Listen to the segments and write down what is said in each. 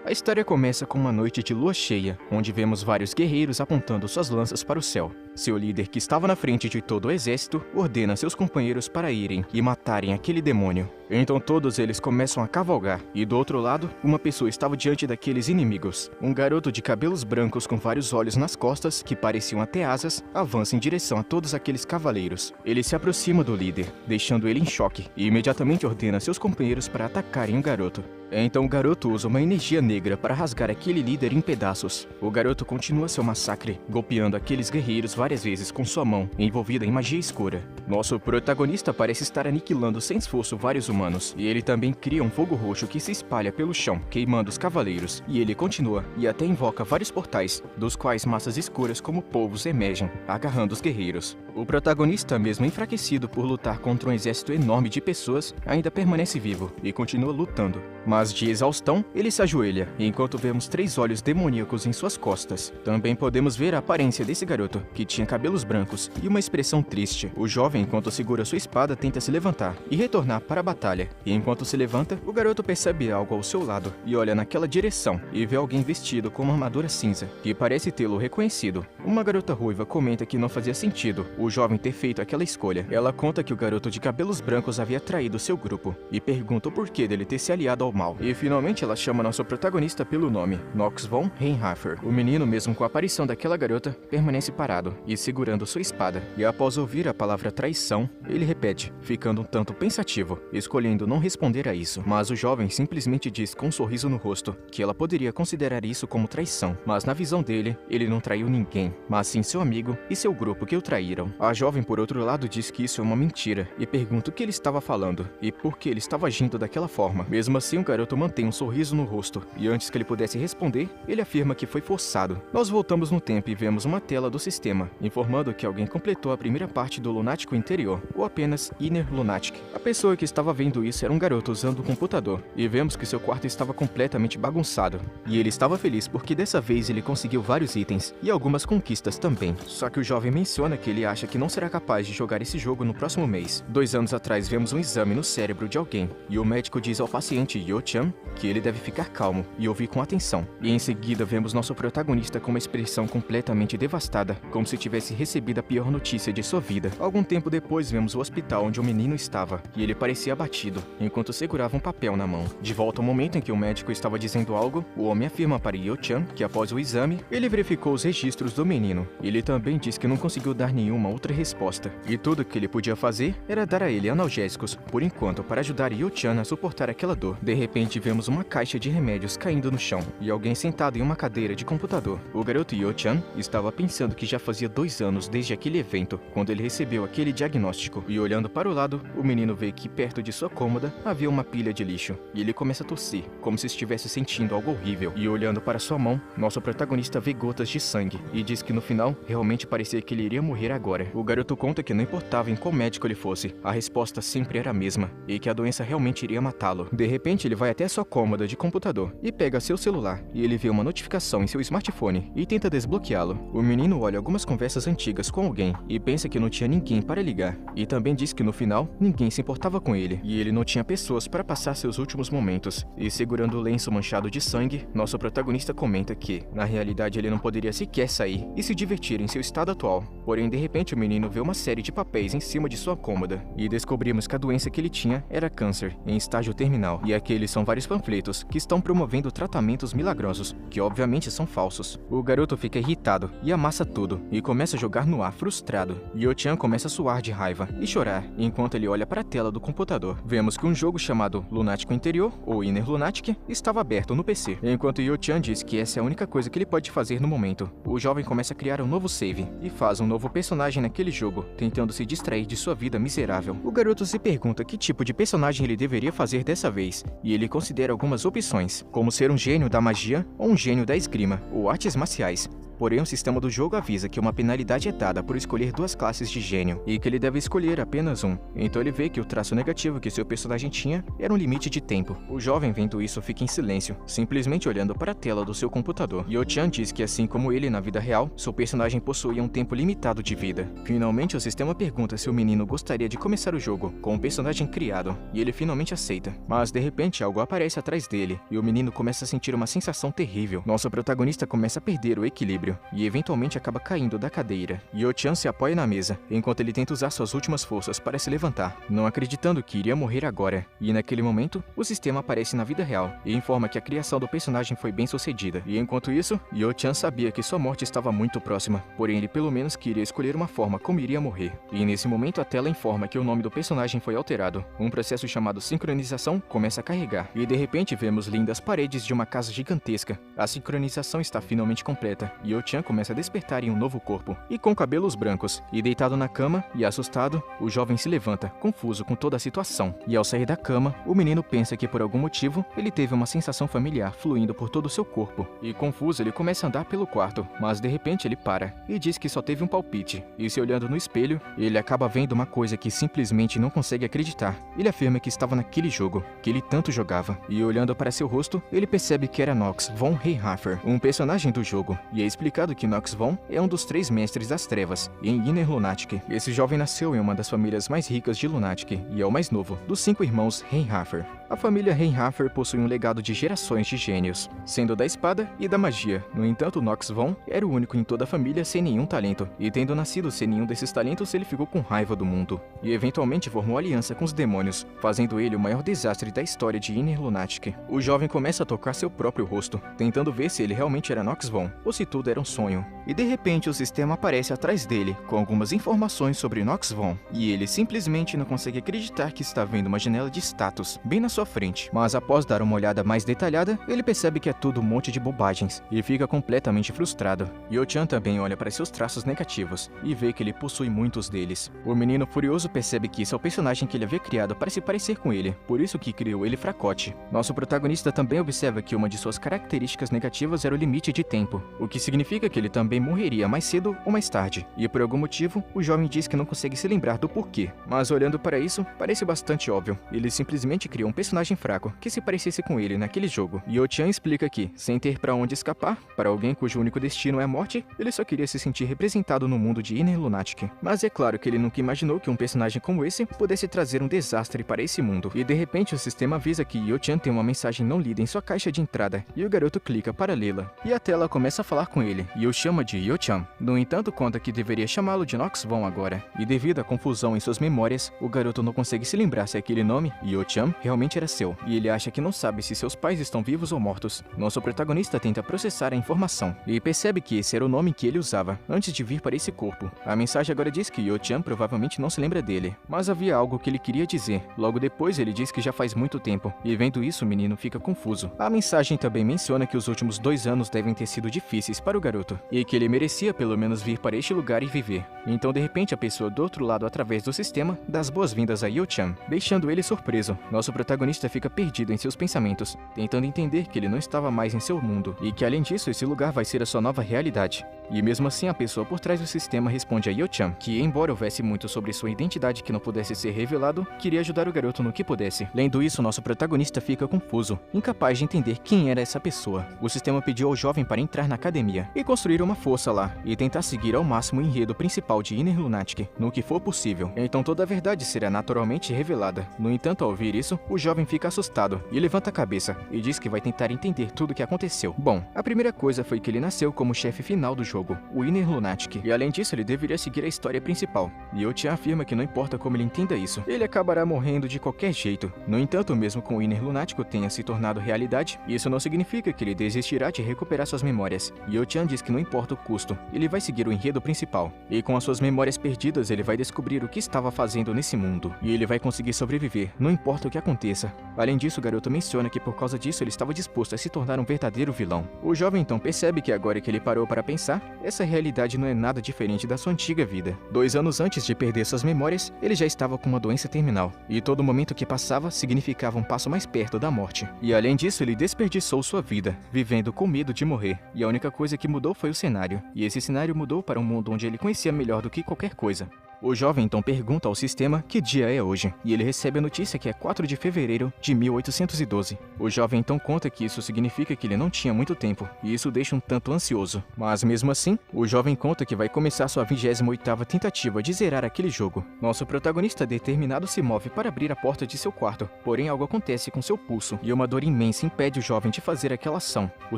A história começa com uma noite de lua cheia, onde vemos vários guerreiros apontando suas lanças para o céu. Seu líder, que estava na frente de todo o exército, ordena seus companheiros para irem e matarem aquele demônio. Então todos eles começam a cavalgar, e do outro lado, uma pessoa estava diante daqueles inimigos. Um garoto de cabelos brancos com vários olhos nas costas, que pareciam até asas, avança em direção a todos aqueles cavaleiros. Ele se aproxima do líder, deixando ele em choque, e imediatamente ordena seus companheiros para atacarem o garoto. Então o garoto usa uma energia negra para rasgar aquele líder em pedaços. O garoto continua seu massacre, golpeando aqueles guerreiros várias vezes com sua mão, envolvida em magia escura. Nosso protagonista parece estar aniquilando sem esforço vários humanos, e ele também cria um fogo roxo que se espalha pelo chão, queimando os cavaleiros. E ele continua, e até invoca vários portais, dos quais massas escuras como polvos emergem, agarrando os guerreiros. O protagonista, mesmo enfraquecido por lutar contra um exército enorme de pessoas, ainda permanece vivo, e continua lutando. Mas de exaustão, ele se ajoelha, enquanto vemos 3 olhos demoníacos em suas costas. Também podemos ver a aparência desse garoto, que tinha cabelos brancos e uma expressão triste. O jovem, enquanto segura sua espada, tenta se levantar e retornar para a batalha. E enquanto se levanta, o garoto percebe algo ao seu lado e olha naquela direção e vê alguém vestido com uma armadura cinza, que parece tê-lo reconhecido. Uma garota ruiva comenta que não fazia sentido o jovem ter feito aquela escolha. Ela conta que o garoto de cabelos brancos havia traído seu grupo e pergunta o porquê dele ter se aliado ao mal. E finalmente ela chama nosso protagonista pelo nome, Nox von Reinhafer. O menino, mesmo com a aparição daquela garota, permanece parado e segurando sua espada. E após ouvir a palavra traição, ele repete, ficando um tanto pensativo, escolhendo não responder a isso. Mas o jovem simplesmente diz com um sorriso no rosto que ela poderia considerar isso como traição. Mas na visão dele, ele não traiu ninguém, mas sim seu amigo e seu grupo que o traíram. A jovem, por outro lado, diz que isso é uma mentira e pergunta o que ele estava falando e por que ele estava agindo daquela forma. Mesmo assim, o garoto mantém um sorriso no rosto, e antes que ele pudesse responder, ele afirma que foi forçado. Nós voltamos no tempo e vemos uma tela do sistema, informando que alguém completou a primeira parte do lunático interior, ou apenas Inner Lunatic. A pessoa que estava vendo isso era um garoto usando o computador, e vemos que seu quarto estava completamente bagunçado. E ele estava feliz porque dessa vez ele conseguiu vários itens, e algumas conquistas também. Só que o jovem menciona que ele acha que não será capaz de jogar esse jogo no próximo mês. 2 anos atrás vemos um exame no cérebro de alguém, e o médico diz ao paciente Yo-chan que ele deve ficar calmo e ouvir com atenção. E em seguida vemos nosso protagonista com uma expressão completamente devastada, como se tivesse recebido a pior notícia de sua vida. Algum tempo depois vemos o hospital onde o menino estava, e ele parecia abatido, enquanto segurava um papel na mão. De volta ao momento em que o médico estava dizendo algo, o homem afirma para Yo-chan que após o exame, ele verificou os registros do menino. Ele também diz que não conseguiu dar nenhuma outra resposta, e tudo que ele podia fazer era dar a ele analgésicos, por enquanto, para ajudar Yo-chan a suportar aquela dor. De repente vemos uma caixa de remédios caindo no chão, e alguém sentado em uma cadeira de computador. O garoto Yo-chan estava pensando que já fazia 2 anos desde aquele evento, quando ele recebeu aquele diagnóstico, e olhando para o lado, o menino vê que perto de sua cômoda havia uma pilha de lixo, e ele começa a tossir, como se estivesse sentindo algo horrível. E olhando para sua mão, nosso protagonista vê gotas de sangue, e diz que no final, realmente parecia que ele iria morrer agora. O garoto conta que não importava em qual médico ele fosse, a resposta sempre era a mesma, e que a doença realmente iria matá-lo. De repente ele vai até sua cômoda de computador e pega seu celular, e ele vê uma notificação em seu smartphone e tenta desbloqueá-lo. O menino olha algumas conversas antigas com alguém e pensa que não tinha ninguém para ligar, e também diz que no final ninguém se importava com ele, e ele não tinha pessoas para passar seus últimos momentos. E segurando o lenço manchado de sangue, nosso protagonista comenta que, na realidade, ele não poderia sequer sair e se divertir em seu estado atual. Porém, de repente o menino vê uma série de papéis em cima de sua cômoda, e descobrimos que a doença que ele tinha era câncer, em estágio terminal, e aqueles são vários panfletos que estão promovendo tratamentos milagrosos, que obviamente são falsos. O garoto fica irritado e amassa tudo, e começa a jogar no ar frustrado. Yo-chan começa a suar de raiva e chorar, enquanto ele olha para a tela do computador. Vemos que um jogo chamado Lunático Interior, ou Inner Lunatic, estava aberto no PC. Enquanto Yo-chan diz que essa é a única coisa que ele pode fazer no momento, o jovem começa a criar um novo save, e faz um novo personagem naquele jogo, tentando se distrair de sua vida miserável. O garoto se pergunta que tipo de personagem ele deveria fazer dessa vez, e ele considera algumas opções, como ser um gênio da magia ou um gênio da esgrima, ou artes marciais. Porém, o sistema do jogo avisa que uma penalidade é dada por escolher 2 classes de gênio, e que ele deve escolher apenas um. Então ele vê que o traço negativo que seu personagem tinha era um limite de tempo. O jovem, vendo isso, fica em silêncio, simplesmente olhando para a tela do seu computador. Yo-chan diz que assim como ele na vida real, seu personagem possuía um tempo limitado de vida. Finalmente, o sistema pergunta se o menino gostaria de começar o jogo com um personagem criado, e ele finalmente aceita. Mas de repente algo aparece atrás dele, e o menino começa a sentir uma sensação terrível. Nosso protagonista começa a perder o equilíbrio, e eventualmente acaba caindo da cadeira. Yo-chan se apoia na mesa, enquanto ele tenta usar suas últimas forças para se levantar, não acreditando que iria morrer agora. E naquele momento, o sistema aparece na vida real, e informa que a criação do personagem foi bem sucedida. E enquanto isso, Yo-chan sabia que sua morte estava muito próxima, porém ele pelo menos queria escolher uma forma como iria morrer. E nesse momento a tela informa que o nome do personagem foi alterado. Um processo chamado sincronização começa a carregar, e de repente vemos lindas paredes de uma casa gigantesca. A sincronização está finalmente completa, e Yo-chan começa a despertar em um novo corpo, e com cabelos brancos, e deitado na cama, e assustado, o jovem se levanta, confuso com toda a situação. E ao sair da cama, o menino pensa que por algum motivo, ele teve uma sensação familiar fluindo por todo o seu corpo. E confuso, ele começa a andar pelo quarto, mas de repente ele para, e diz que só teve um palpite. E se olhando no espelho, ele acaba vendo uma coisa que simplesmente não consegue acreditar. Ele afirma que estava naquele jogo, que ele tanto jogava. E olhando para seu rosto, ele percebe que era Nox von Reinhardt, um personagem do jogo. E é explicado que Nox von é um dos 3 mestres das trevas, em Inner Lunatic. Esse jovem nasceu em uma das famílias mais ricas de Lunatic, e é o mais novo, dos 5 irmãos Reinhardt. A família Reinhardt possui um legado de gerações de gênios, sendo da espada e da magia. No entanto, Nox von era o único em toda a família sem nenhum talento, e tendo nascido sem nenhum desses talentos, ele ficou com raiva do mundo, e eventualmente formou aliança com os demônios, fazendo ele o maior desastre da história de Inner Lunatic. O jovem começa a tocar seu próprio rosto, tentando ver se ele realmente era Nox von, ou se tudo era um sonho. E de repente o sistema aparece atrás dele, com algumas informações sobre Nox von, e ele simplesmente não consegue acreditar que está vendo uma janela de status, bem na sua frente. Mas após dar uma olhada mais detalhada, ele percebe que é tudo um monte de bobagens, e fica completamente frustrado. Yo-chan também olha para seus traços negativos, e vê que ele possui muitos deles. O menino furioso percebe que isso é o personagem que ele havia criado para se parecer com ele, por isso que criou ele fracote. Nosso protagonista também observa que uma de suas características negativas era o limite de tempo, o que significa que ele também morreria mais cedo ou mais tarde. E por algum motivo, o jovem diz que não consegue se lembrar do porquê. Mas olhando para isso, parece bastante óbvio. Ele simplesmente criou um personagem fraco que se parecesse com ele naquele jogo. Yo-chan explica que, sem ter para onde escapar, para alguém cujo único destino é a morte, ele só queria se sentir representado no mundo de Inner Lunatic. Mas é claro que ele nunca imaginou que um personagem como esse pudesse trazer um desastre para esse mundo. E de repente o sistema avisa que Yo-chan tem uma mensagem não lida em sua caixa de entrada, e o garoto clica para lê-la. E a tela começa a falar com ele, e o chama de Yo-chan. No entanto, conta que deveria chamá-lo de Nox von agora. E devido à confusão em suas memórias, o garoto não consegue se lembrar se aquele nome, Yo-chan, realmente era seu. E ele acha que não sabe se seus pais estão vivos ou mortos. Nosso protagonista tenta processar a informação, e percebe que esse era o nome que ele usava, antes de vir para esse corpo. A mensagem agora diz que Yo-chan provavelmente não se lembra dele, mas havia algo que ele queria dizer. Logo depois ele diz que já faz muito tempo, e vendo isso o menino fica confuso. A mensagem também menciona que os últimos 2 anos devem ter sido difíceis para o garoto, e que ele merecia pelo menos vir para este lugar e viver. Então de repente a pessoa do outro lado através do sistema dá as boas-vindas a Yo-chan, deixando ele surpreso. Nosso protagonista fica perdido em seus pensamentos, tentando entender que ele não estava mais em seu mundo, e que além disso esse lugar vai ser a sua nova realidade. E mesmo assim a pessoa por trás do sistema responde a Yo-chan, que embora houvesse muito sobre sua identidade que não pudesse ser revelado, queria ajudar o garoto no que pudesse. Lendo isso, nosso protagonista fica confuso, incapaz de entender quem era essa pessoa. O sistema pediu ao jovem para entrar na academia e construir uma força lá, e tentar seguir ao máximo o enredo principal de Inner Lunatic, no que for possível. Então toda a verdade será naturalmente revelada. No entanto, ao ouvir isso, o jovem fica assustado e levanta a cabeça, e diz que vai tentar entender tudo o que aconteceu. Bom, a primeira coisa foi que ele nasceu como chefe final do jogo, o Inner Lunatic, e além disso ele deveria seguir a história principal. E Yo-chan afirma que não importa como ele entenda isso, ele acabará morrendo de qualquer jeito. No entanto, mesmo com o Inner Lunático tenha se tornado realidade, isso não significa que ele desistirá de recuperar suas memórias. Yo-chan diz que não importa o custo, ele vai seguir o enredo principal. E com as suas memórias perdidas, ele vai descobrir o que estava fazendo nesse mundo. E ele vai conseguir sobreviver, não importa o que aconteça. Além disso, o garoto menciona que por causa disso ele estava disposto a se tornar um verdadeiro vilão. O jovem então percebe que agora que ele parou para pensar, essa realidade não é nada diferente da sua antiga vida. 2 anos antes de perder suas memórias, ele já estava com uma doença terminal, e todo momento que passava significava um passo mais perto da morte. E além disso, ele desperdiçou sua vida, vivendo com medo de morrer, e a única coisa que mudou foi o cenário, e esse cenário mudou para um mundo onde ele conhecia melhor do que qualquer coisa. O jovem então pergunta ao sistema que dia é hoje, e ele recebe a notícia que é 4 de fevereiro de 1812. O jovem então conta que isso significa que ele não tinha muito tempo, e isso deixa um tanto ansioso. Mas mesmo assim, o jovem conta que vai começar sua 28ª tentativa de zerar aquele jogo. Nosso protagonista determinado se move para abrir a porta de seu quarto, porém algo acontece com seu pulso, e uma dor imensa impede o jovem de fazer aquela ação. O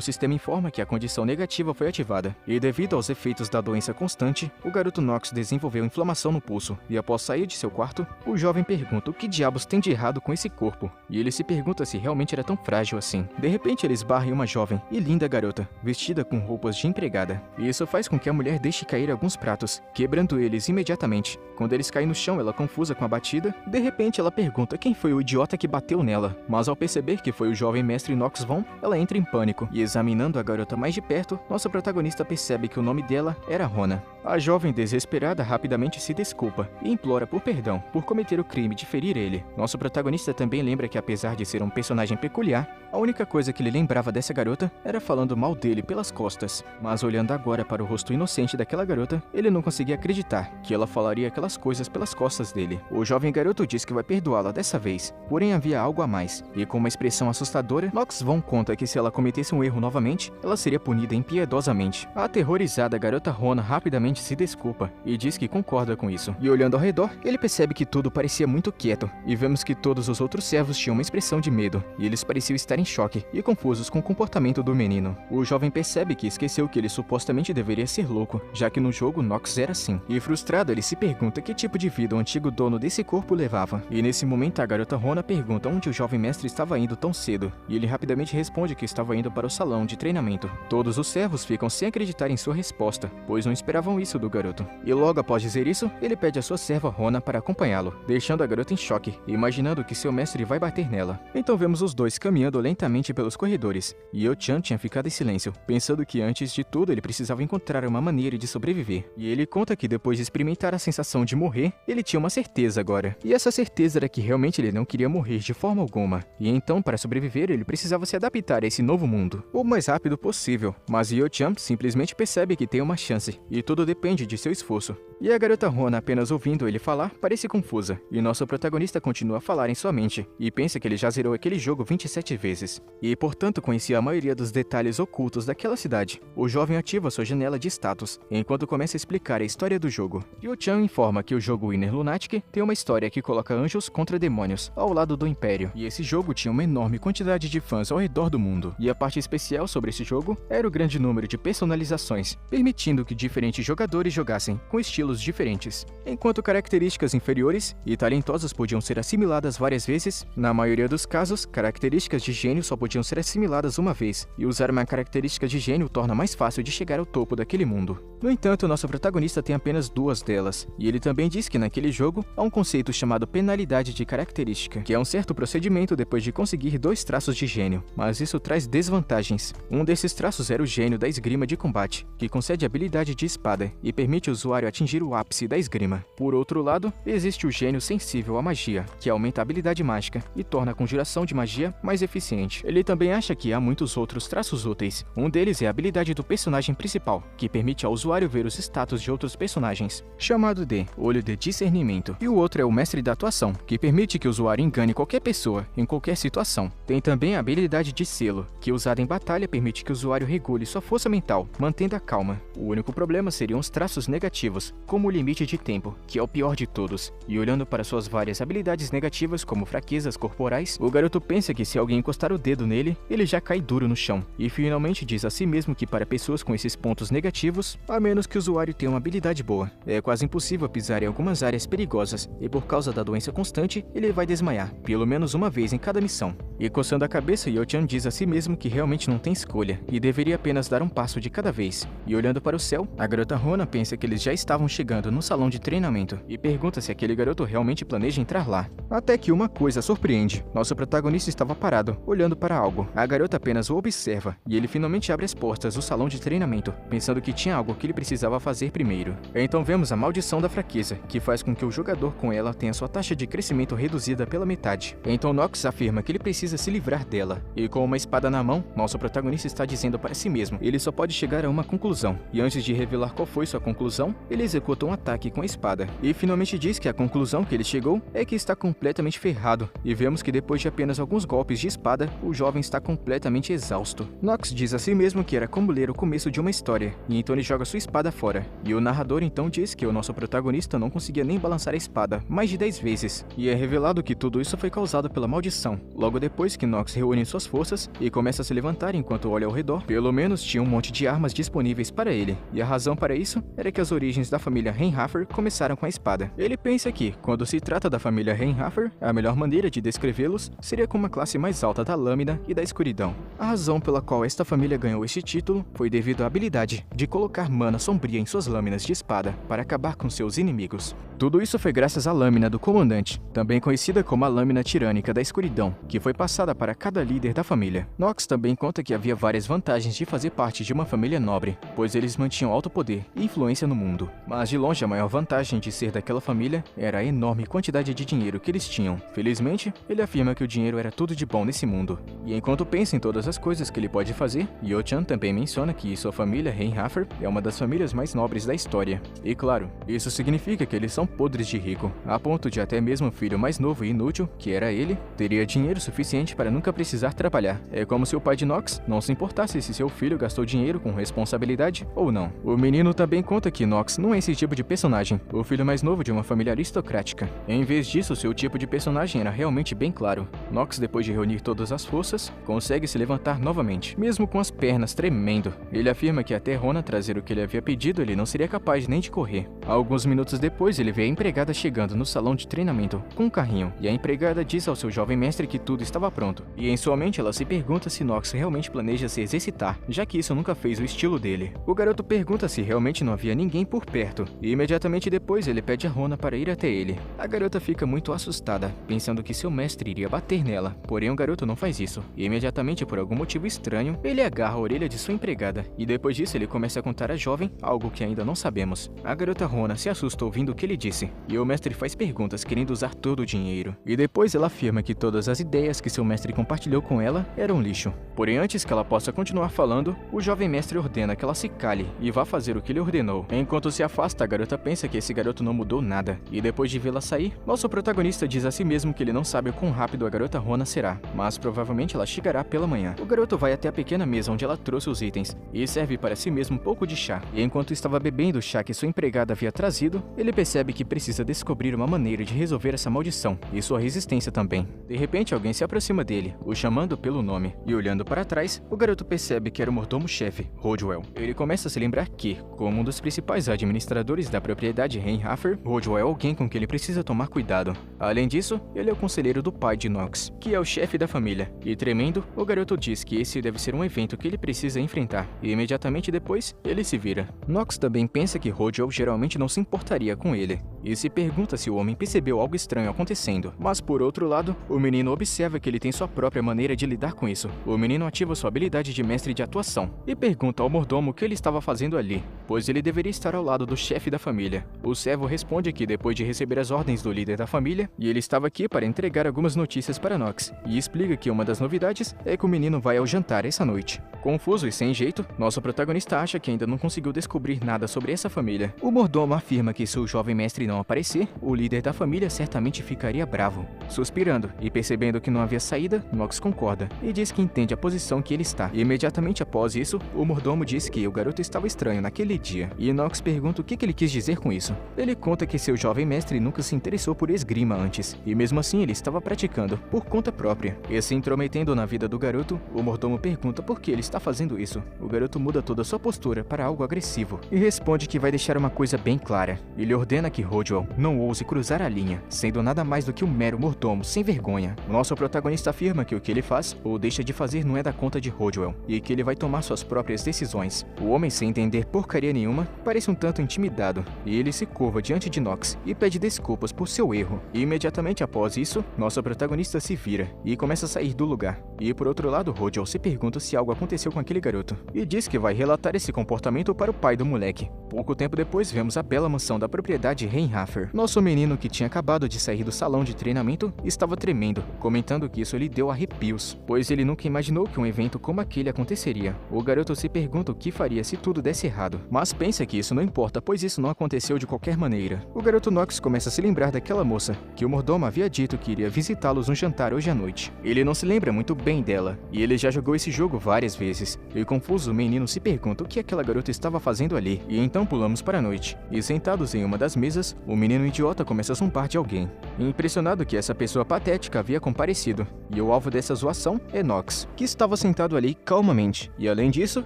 sistema informa que a condição negativa foi ativada, e devido aos efeitos da doença constante, o garoto Knox desenvolveu inflamação no pulso, e após sair de seu quarto, o jovem pergunta o que diabos tem de errado com esse corpo, e ele se pergunta se realmente era tão frágil assim. De repente ele esbarra em uma jovem e linda garota, vestida com roupas de empregada, e isso faz com que a mulher deixe cair alguns pratos, quebrando eles imediatamente. Quando eles caem no chão, ela confusa com a batida, de repente ela pergunta quem foi o idiota que bateu nela, mas ao perceber que foi o jovem mestre Knox Von, ela entra em pânico, e examinando a garota mais de perto, nossa protagonista percebe que o nome dela era Rona. A jovem desesperada rapidamente se desculpa e implora por perdão por cometer o crime de ferir ele. Nosso protagonista também lembra que apesar de ser um personagem peculiar, a única coisa que ele lembrava dessa garota era falando mal dele pelas costas. Mas olhando agora para o rosto inocente daquela garota, ele não conseguia acreditar que ela falaria aquelas coisas pelas costas dele. O jovem garoto diz que vai perdoá-la dessa vez, porém havia algo a mais, e com uma expressão assustadora, Knox Von conta que se ela cometesse um erro novamente, ela seria punida impiedosamente. A aterrorizada garota Rona rapidamente se desculpa e diz que concorda com isso. E olhando ao redor, ele percebe que tudo parecia muito quieto, e vemos que todos os outros servos tinham uma expressão de medo, e eles pareciam estar em choque e confusos com o comportamento do menino. O jovem percebe que esqueceu que ele supostamente deveria ser louco, já que no jogo Knox era assim. E frustrado, ele se pergunta que tipo de vida o antigo dono desse corpo levava. E nesse momento a garota Rona pergunta onde o jovem mestre estava indo tão cedo, e ele rapidamente responde que estava indo para o salão de treinamento. Todos os servos ficam sem acreditar em sua resposta, pois não esperavam isso do garoto. E logo após dizer isso, ele pede a sua serva Rona para acompanhá-lo, deixando a garota em choque, imaginando que seu mestre vai bater nela. Então vemos os dois caminhando lentamente pelos corredores, e Yo-chan tinha ficado em silêncio, pensando que antes de tudo ele precisava encontrar uma maneira de sobreviver. E ele conta que depois de experimentar a sensação de morrer, ele tinha uma certeza agora. E essa certeza era que realmente ele não queria morrer de forma alguma. E então, para sobreviver, ele precisava se adaptar a esse novo mundo o mais rápido possível. Mas Yo-chan simplesmente percebe que tem uma chance, e tudo depende de seu esforço. E a garota Rona, apenas ouvindo ele falar, parece confusa, e nosso protagonista continua a falar em sua mente, e pensa que ele já zerou aquele jogo 27 vezes, e portanto conhecia a maioria dos detalhes ocultos daquela cidade. O jovem ativa sua janela de status, enquanto começa a explicar a história do jogo. Yo-chan informa que o jogo Inner Lunatic tem uma história que coloca anjos contra demônios, ao lado do Império, e esse jogo tinha uma enorme quantidade de fãs ao redor do mundo, e a parte especial sobre esse jogo era o grande número de personalizações, permitindo que diferentes jogadores jogassem com estilos diferentes. Enquanto características inferiores e talentosas podiam ser assimiladas várias vezes, na maioria dos casos, características de gênio só podiam ser assimiladas uma vez, e usar uma característica de gênio torna mais fácil de chegar ao topo daquele mundo. No entanto, nosso protagonista tem apenas 2 delas, e ele também diz que naquele jogo há um conceito chamado penalidade de característica, que é um certo procedimento depois de conseguir 2 traços de gênio, mas isso traz desvantagens. Um desses traços era o gênio da esgrima de combate, que concede habilidade de espada e permite o usuário atingir o ápice da esgrima. Por outro lado, existe o gênio sensível à magia, que aumenta a habilidade mágica e torna a conjuração de magia mais eficiente. Ele também acha que há muitos outros traços úteis. Um deles é a habilidade do personagem principal, que permite ao usuário ver os status de outros personagens, chamado de Olho de Discernimento. E o outro é o Mestre da Atuação, que permite que o usuário engane qualquer pessoa, em qualquer situação. Tem também a habilidade de Selo, que usada em batalha permite que o usuário regule sua força mental, mantendo a calma. O único problema seriam os traços negativos, como o limite de tempo, que é o pior de todos. E olhando para suas várias habilidades negativas, como fraquezas corporais, o garoto pensa que se alguém encostar o dedo nele, ele já cai duro no chão. E finalmente diz a si mesmo que para pessoas com esses pontos negativos, a a menos que o usuário tenha uma habilidade boa. É quase impossível pisar em algumas áreas perigosas, e por causa da doença constante, ele vai desmaiar, pelo menos uma vez em cada missão. E coçando a cabeça, Yo-chan diz a si mesmo que realmente não tem escolha, e deveria apenas dar um passo de cada vez. E olhando para o céu, a garota Rona pensa que eles já estavam chegando no salão de treinamento, e pergunta se aquele garoto realmente planeja entrar lá. Até que uma coisa surpreende. Nosso protagonista estava parado, olhando para algo. A garota apenas o observa, e ele finalmente abre as portas do salão de treinamento, pensando que tinha algo que ele precisava fazer primeiro. Então vemos a maldição da fraqueza, que faz com que o jogador com ela tenha sua taxa de crescimento reduzida pela metade. Então Nox afirma que ele precisa se livrar dela, e com uma espada na mão, nosso protagonista está dizendo para si mesmo, ele só pode chegar a uma conclusão. E antes de revelar qual foi sua conclusão, ele executa um ataque com a espada, e finalmente diz que a conclusão que ele chegou é que está completamente ferrado, e vemos que depois de apenas alguns golpes de espada, o jovem está completamente exausto. Nox diz a si mesmo que era como ler o começo de uma história, e então ele joga sua espada fora. E o narrador então diz que o nosso protagonista não conseguia nem balançar a espada mais de 10 vezes, e é revelado que tudo isso foi causado pela maldição. Logo depois que Nox reúne suas forças e começa a se levantar enquanto olha ao redor, pelo menos tinha um monte de armas disponíveis para ele, e a razão para isso era que as origens da família Reinhafer começaram com a espada. Ele pensa que, quando se trata da família Reinhafer, a melhor maneira de descrevê-los seria com uma classe mais alta da lâmina e da escuridão. A razão pela qual esta família ganhou este título foi devido à habilidade de colocar mana sombria em suas lâminas de espada para acabar com seus inimigos. Tudo isso foi graças à lâmina do comandante, também conhecida como a lâmina tirânica da escuridão, que foi passada para cada líder da família. Nox também conta que havia várias vantagens de fazer parte de uma família nobre, pois eles mantinham alto poder e influência no mundo. Mas de longe a maior vantagem de ser daquela família era a enorme quantidade de dinheiro que eles tinham. Felizmente, ele afirma que o dinheiro era tudo de bom nesse mundo. E enquanto pensa em todas as coisas que ele pode fazer, Yo-chan também menciona que sua família Reinhafer é uma das famílias mais nobres da história. E claro, isso significa que eles são podres de rico, a ponto de até mesmo o filho mais novo e inútil, que era ele, teria dinheiro suficiente para nunca precisar trabalhar. É como se o pai de Nox não se importasse se seu filho gastou dinheiro com responsabilidade ou não. O menino também conta que Nox não é esse tipo de personagem, o filho mais novo de uma família aristocrática. Em vez disso, seu tipo de personagem era realmente bem claro. Nox, depois de reunir todas as forças, consegue se levantar novamente, mesmo com as pernas tremendo. Ele afirma que até Rona trazer o que ele havia pedido, ele não seria capaz nem de correr. Alguns minutos depois, ele vê a empregada chegando no salão de treinamento com um carrinho, e a empregada diz ao seu jovem mestre que tudo estava pronto. E em sua mente ela se pergunta se Nox realmente planeja se exercitar, já que isso nunca fez o estilo dele. O garoto pergunta se realmente não havia ninguém por perto, e imediatamente depois ele pede a Rona para ir até ele. A garota fica muito assustada, pensando que seu mestre iria bater nela, porém o garoto não faz isso, e imediatamente por algum motivo estranho, ele agarra a orelha de sua empregada, e depois disso ele começa a contar à jovem algo que ainda não sabemos. A garota Rona se assusta ouvindo o que ele disse, e o mestre faz perguntas querendo usar todo o dinheiro, e depois ela afirma que todas as ideias que seu mestre compartilhou com ela eram lixo. Porém, antes que ela possa continuar falando, o jovem mestre ordena que ela se cale e vá fazer o que ele ordenou. Enquanto se afasta, a garota pensa que esse garoto não mudou nada, e depois de vê-la sair, nosso protagonista diz a si mesmo que ele não sabe o quão rápido a garota Rona será, mas provavelmente ela chegará pela manhã. O garoto vai até a pequena mesa onde ela trouxe os itens, e serve para si mesmo um pouco de chá, e enquanto estava bebendo o chá que sua empregada havia trazido, ele percebe que precisa descobrir uma maneira de resolver essa maldição, e sua resistência também. De repente, alguém se aproxima dele, o chamando pelo nome, e olhando para trás, o garoto percebe que era o mordomo-chefe, Rodwell. Ele começa a se lembrar que, como um dos principais administradores da propriedade Reinhafer, Rodwell é alguém com quem ele precisa tomar cuidado. Além disso, ele é o conselheiro do pai de Nox, que é o chefe da família, e tremendo, o garoto diz que esse deve ser um evento que ele precisa enfrentar, e imediatamente depois, ele se vira. Nox também pensa que Rodwell geralmente não se importaria com ele, e se pergunta se o homem percebeu algo estranho acontecendo. Mas por outro lado, o menino observa que ele tem sua própria maneira de lidar com isso. O menino ativa sua habilidade de mestre de atuação, e pergunta ao mordomo o que ele estava fazendo ali, pois ele deveria estar ao lado do chefe da família. O servo responde que depois de receber as ordens do líder da família, e ele estava aqui para entregar algumas notícias para Nox, e explica que uma das novidades é que o menino vai ao jantar essa noite. Confuso e sem jeito, nosso protagonista acha que ainda não conseguiu descobrir nada sobre essa família. O mordomo afirma que se o jovem mestre não aparecer, o líder da família certamente ficaria bravo. Suspirando e percebendo que não havia saída, Knox concorda e diz que entende a posição que ele está. E imediatamente após isso, o mordomo diz que o garoto estava estranho naquele dia, e Knox pergunta o que ele quis dizer com isso. Ele conta que seu jovem mestre nunca se interessou por esgrima antes, e mesmo assim ele estava praticando por conta própria. E se intrometendo na vida do garoto, o mordomo pergunta por que ele está fazendo isso. O garoto muda toda sua postura para algo agressivo e responde que vai deixar uma coisa bem clara. Ele ordena que Rodwell não ouse cruzar a linha, sendo nada mais do que um mero mordomo sem vergonha. O nosso protagonista afirma que o que ele faz ou deixa de fazer não é da conta de Rodwell, e que ele vai tomar suas próprias decisões. O homem, sem entender porcaria nenhuma, parece um tanto intimidado, e ele se curva diante de Knox e pede desculpas por seu erro. E imediatamente após isso, nosso protagonista se vira e começa a sair do lugar. E por outro lado, Rodwell se pergunta se algo aconteceu com aquele garoto, e diz que vai relatar esse comportamento para o pai do moleque. Pouco tempo depois, vemos a bela mansão da propriedade Reinhaffer. Nosso menino, que tinha acabado de sair do salão de treinamento, estava tremendo, comentando que isso lhe deu arrepios, pois ele nunca imaginou que um evento como aquele aconteceria. O garoto se pergunta o que faria se tudo desse errado, mas pensa que isso não importa, pois isso não aconteceu de qualquer maneira. O garoto Knox começa a se lembrar daquela moça, que o mordomo havia dito que iria visitá-los no jantar hoje à noite. Ele não se lembra muito bem dela, e ele já jogou esse jogo várias vezes. E confuso, o menino se pergunta o que aquela garota estava fazendo ali, e então pulamos para a noite. E sentados em uma das mesas, o menino idiota começa a zombar de alguém, impressionado que essa pessoa patética havia comparecido. E o alvo dessa zoação é Knox, que estava sentado ali calmamente. E além disso,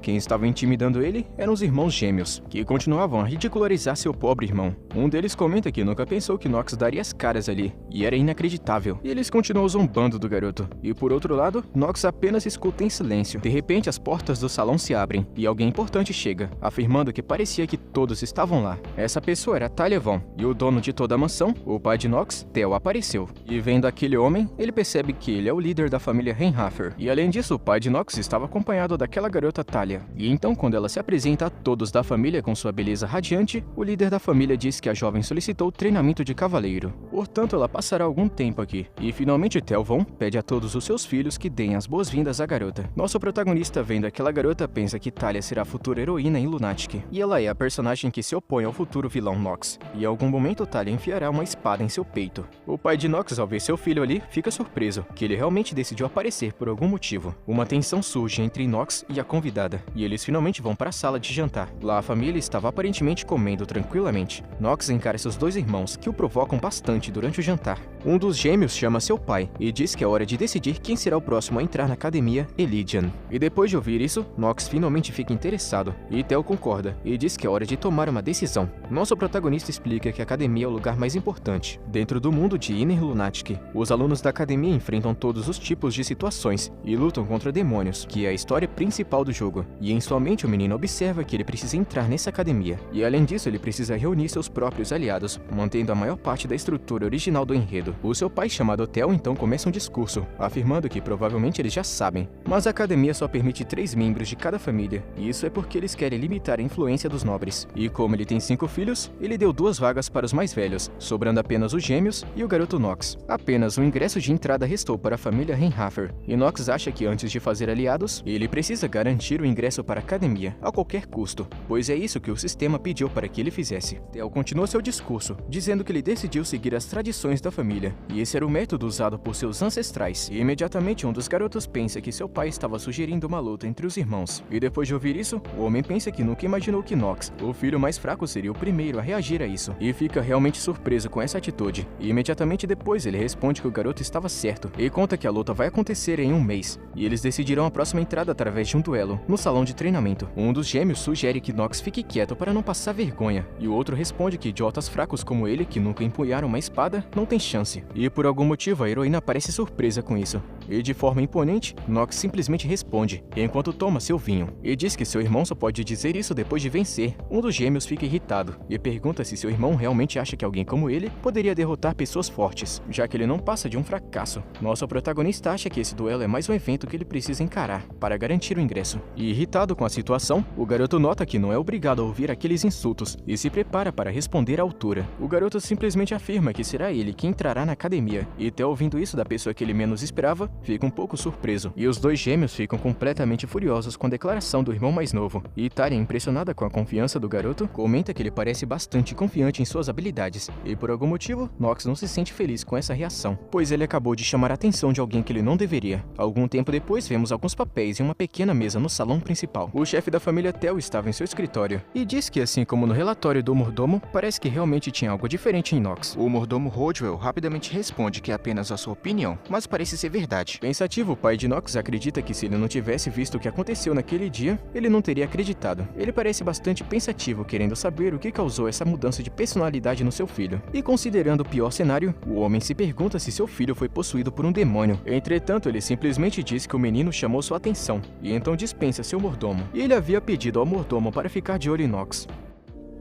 quem estava intimidando ele eram os irmãos gêmeos, que continuavam a ridicularizar seu pobre irmão. Um deles comenta que nunca pensou que Knox daria as caras ali, e era inacreditável. E eles continuam zombando do garoto. E por outro lado, Knox apenas escuta em silêncio. De repente, as portas do salão se abrem, e alguém importante chega, afirmando que parecia que todos estavam lá. Essa pessoa era Talia Vaughn, e o dono de toda a mansão, o pai de Knox, Theo, apareceu. E vendo aquele homem, ele percebe que ele é o líder da família Reinhaffer. E além disso, o pai de Knox estava acompanhado daquela garota Talia. E então, quando ela se apresenta a todos da família com sua beleza radiante, o líder da família diz que a jovem solicitou treinamento de cavaleiro. Portanto, ela passará algum tempo aqui. E finalmente Theo Vaughn pede a todos os seus filhos que deem as boas-vindas à garota. Nosso protagonista, vendo aquela garota, pensa que Talia será a futura heroína em Lunatic. E ela é a personagem que se opõe ao futuro vilão Knox. E em algum momento Talia enfiará uma espada em seu peito. O pai de Knox, ao ver seu filho ali, fica surpreso, que ele realmente decidiu aparecer por algum motivo. Uma tensão surge entre Knox e a convidada, e eles finalmente vão para a sala de jantar. Lá a família estava aparentemente comendo tranquilamente. Knox encara seus dois irmãos, que o provocam bastante durante o jantar. Um dos gêmeos chama seu pai e diz que é hora de decidir quem será o próximo a entrar na academia Elysian. E depois de ouvir isso, Knox finalmente fica interessado, e Theo concorda e diz que é hora de tomar uma decisão. Nosso protagonista explica que a academia é o lugar mais importante. Dentro do mundo de Inner Lunatic, os alunos da academia enfrentam todos os tipos de situações e lutam contra demônios, que é a história principal do jogo. E em sua mente o menino observa que ele precisa entrar nessa academia. E além disso, ele precisa reunir seus próprios aliados, mantendo a maior parte da estrutura original do enredo. O seu pai, chamado Theo, então começa um discurso, afirmando que provavelmente eles já sabem, mas a academia só permite 3 membros de cada família, e isso é porque eles querem limitar a influência dos nobres. E como ele tem 5 filhos, ele deu 2 vagas para os mais velhos, sobrando apenas os gêmeos e o garoto Knox. Apenas um ingresso de entrada restou para a família Reinhaffer, e Knox acha que antes de fazer aliados, ele precisa garantir o ingresso para a academia, a qualquer custo, pois é isso que o sistema pediu para que ele fizesse. Theo continua seu discurso, dizendo que ele decidiu seguir as tradições da família, e esse era o método usado por seus ancestrais. E imediatamente um dos garotos pensa que seu pai estava sugerindo uma luta entre os irmãos. E depois de ouvir isso, o homem pensa que nunca imaginou que Knox, o filho mais fraco, seria o primeiro a reagir a isso, e fica realmente surpreso com essa atitude. E imediatamente depois ele responde que o garoto estava certo, e conta que a luta vai acontecer em um mês, e eles decidirão a próxima entrada através de um duelo, no salão de treinamento. Um dos gêmeos sugere que Knox fique quieto para não passar vergonha, e o outro responde que idiotas fracos como ele, que nunca empunharam uma espada, não tem chance. E por algum motivo a heroína parece surpresa com isso. E de forma imponente, Knox simplesmente responde, enquanto toma seu vinho, e diz que seu irmão só pode dizer isso depois de vencer. Um dos gêmeos fica irritado, e pergunta se seu irmão realmente acha que alguém como ele poderia derrotar pessoas fortes, já que ele não passa de um fracasso. Nosso protagonista acha que esse duelo é mais um evento que ele precisa encarar, para garantir o ingresso. E irritado com a situação, o garoto nota que não é obrigado a ouvir aqueles insultos, e se prepara para responder à altura. O garoto simplesmente afirma que será ele que entrará na academia, e Theo, ouvindo isso da pessoa que ele menos esperava, fica um pouco surpreso, e os dois gêmeos ficam completamente furiosos com a declaração do irmão mais novo. E Talia, impressionada com a confiança do garoto, comenta que ele parece bastante confiante em suas habilidades, e por algum motivo, Nox não se sente feliz com essa reação, pois ele acabou de chamar a atenção de alguém que ele não deveria. Algum tempo depois, vemos alguns papéis em uma pequena mesa no salão principal. O chefe da família Tel estava em seu escritório, e diz que, assim como no relatório do mordomo, parece que realmente tinha algo diferente em Nox. O mordomo Rodwell rapidamente responde que é apenas a sua opinião, mas parece ser verdade. Pensativo, o pai de Nox acredita que se ele não tivesse visto o que aconteceu naquele dia, ele não teria acreditado. Ele parece bastante pensativo, querendo saber o que causou essa mudança de personalidade no seu filho. E considerando o pior cenário, o homem se pergunta se seu filho foi possuído por um demônio. Entretanto, ele simplesmente diz que o menino chamou sua atenção, e então dispensa seu mordomo. E ele havia pedido ao mordomo para ficar de olho em Nox.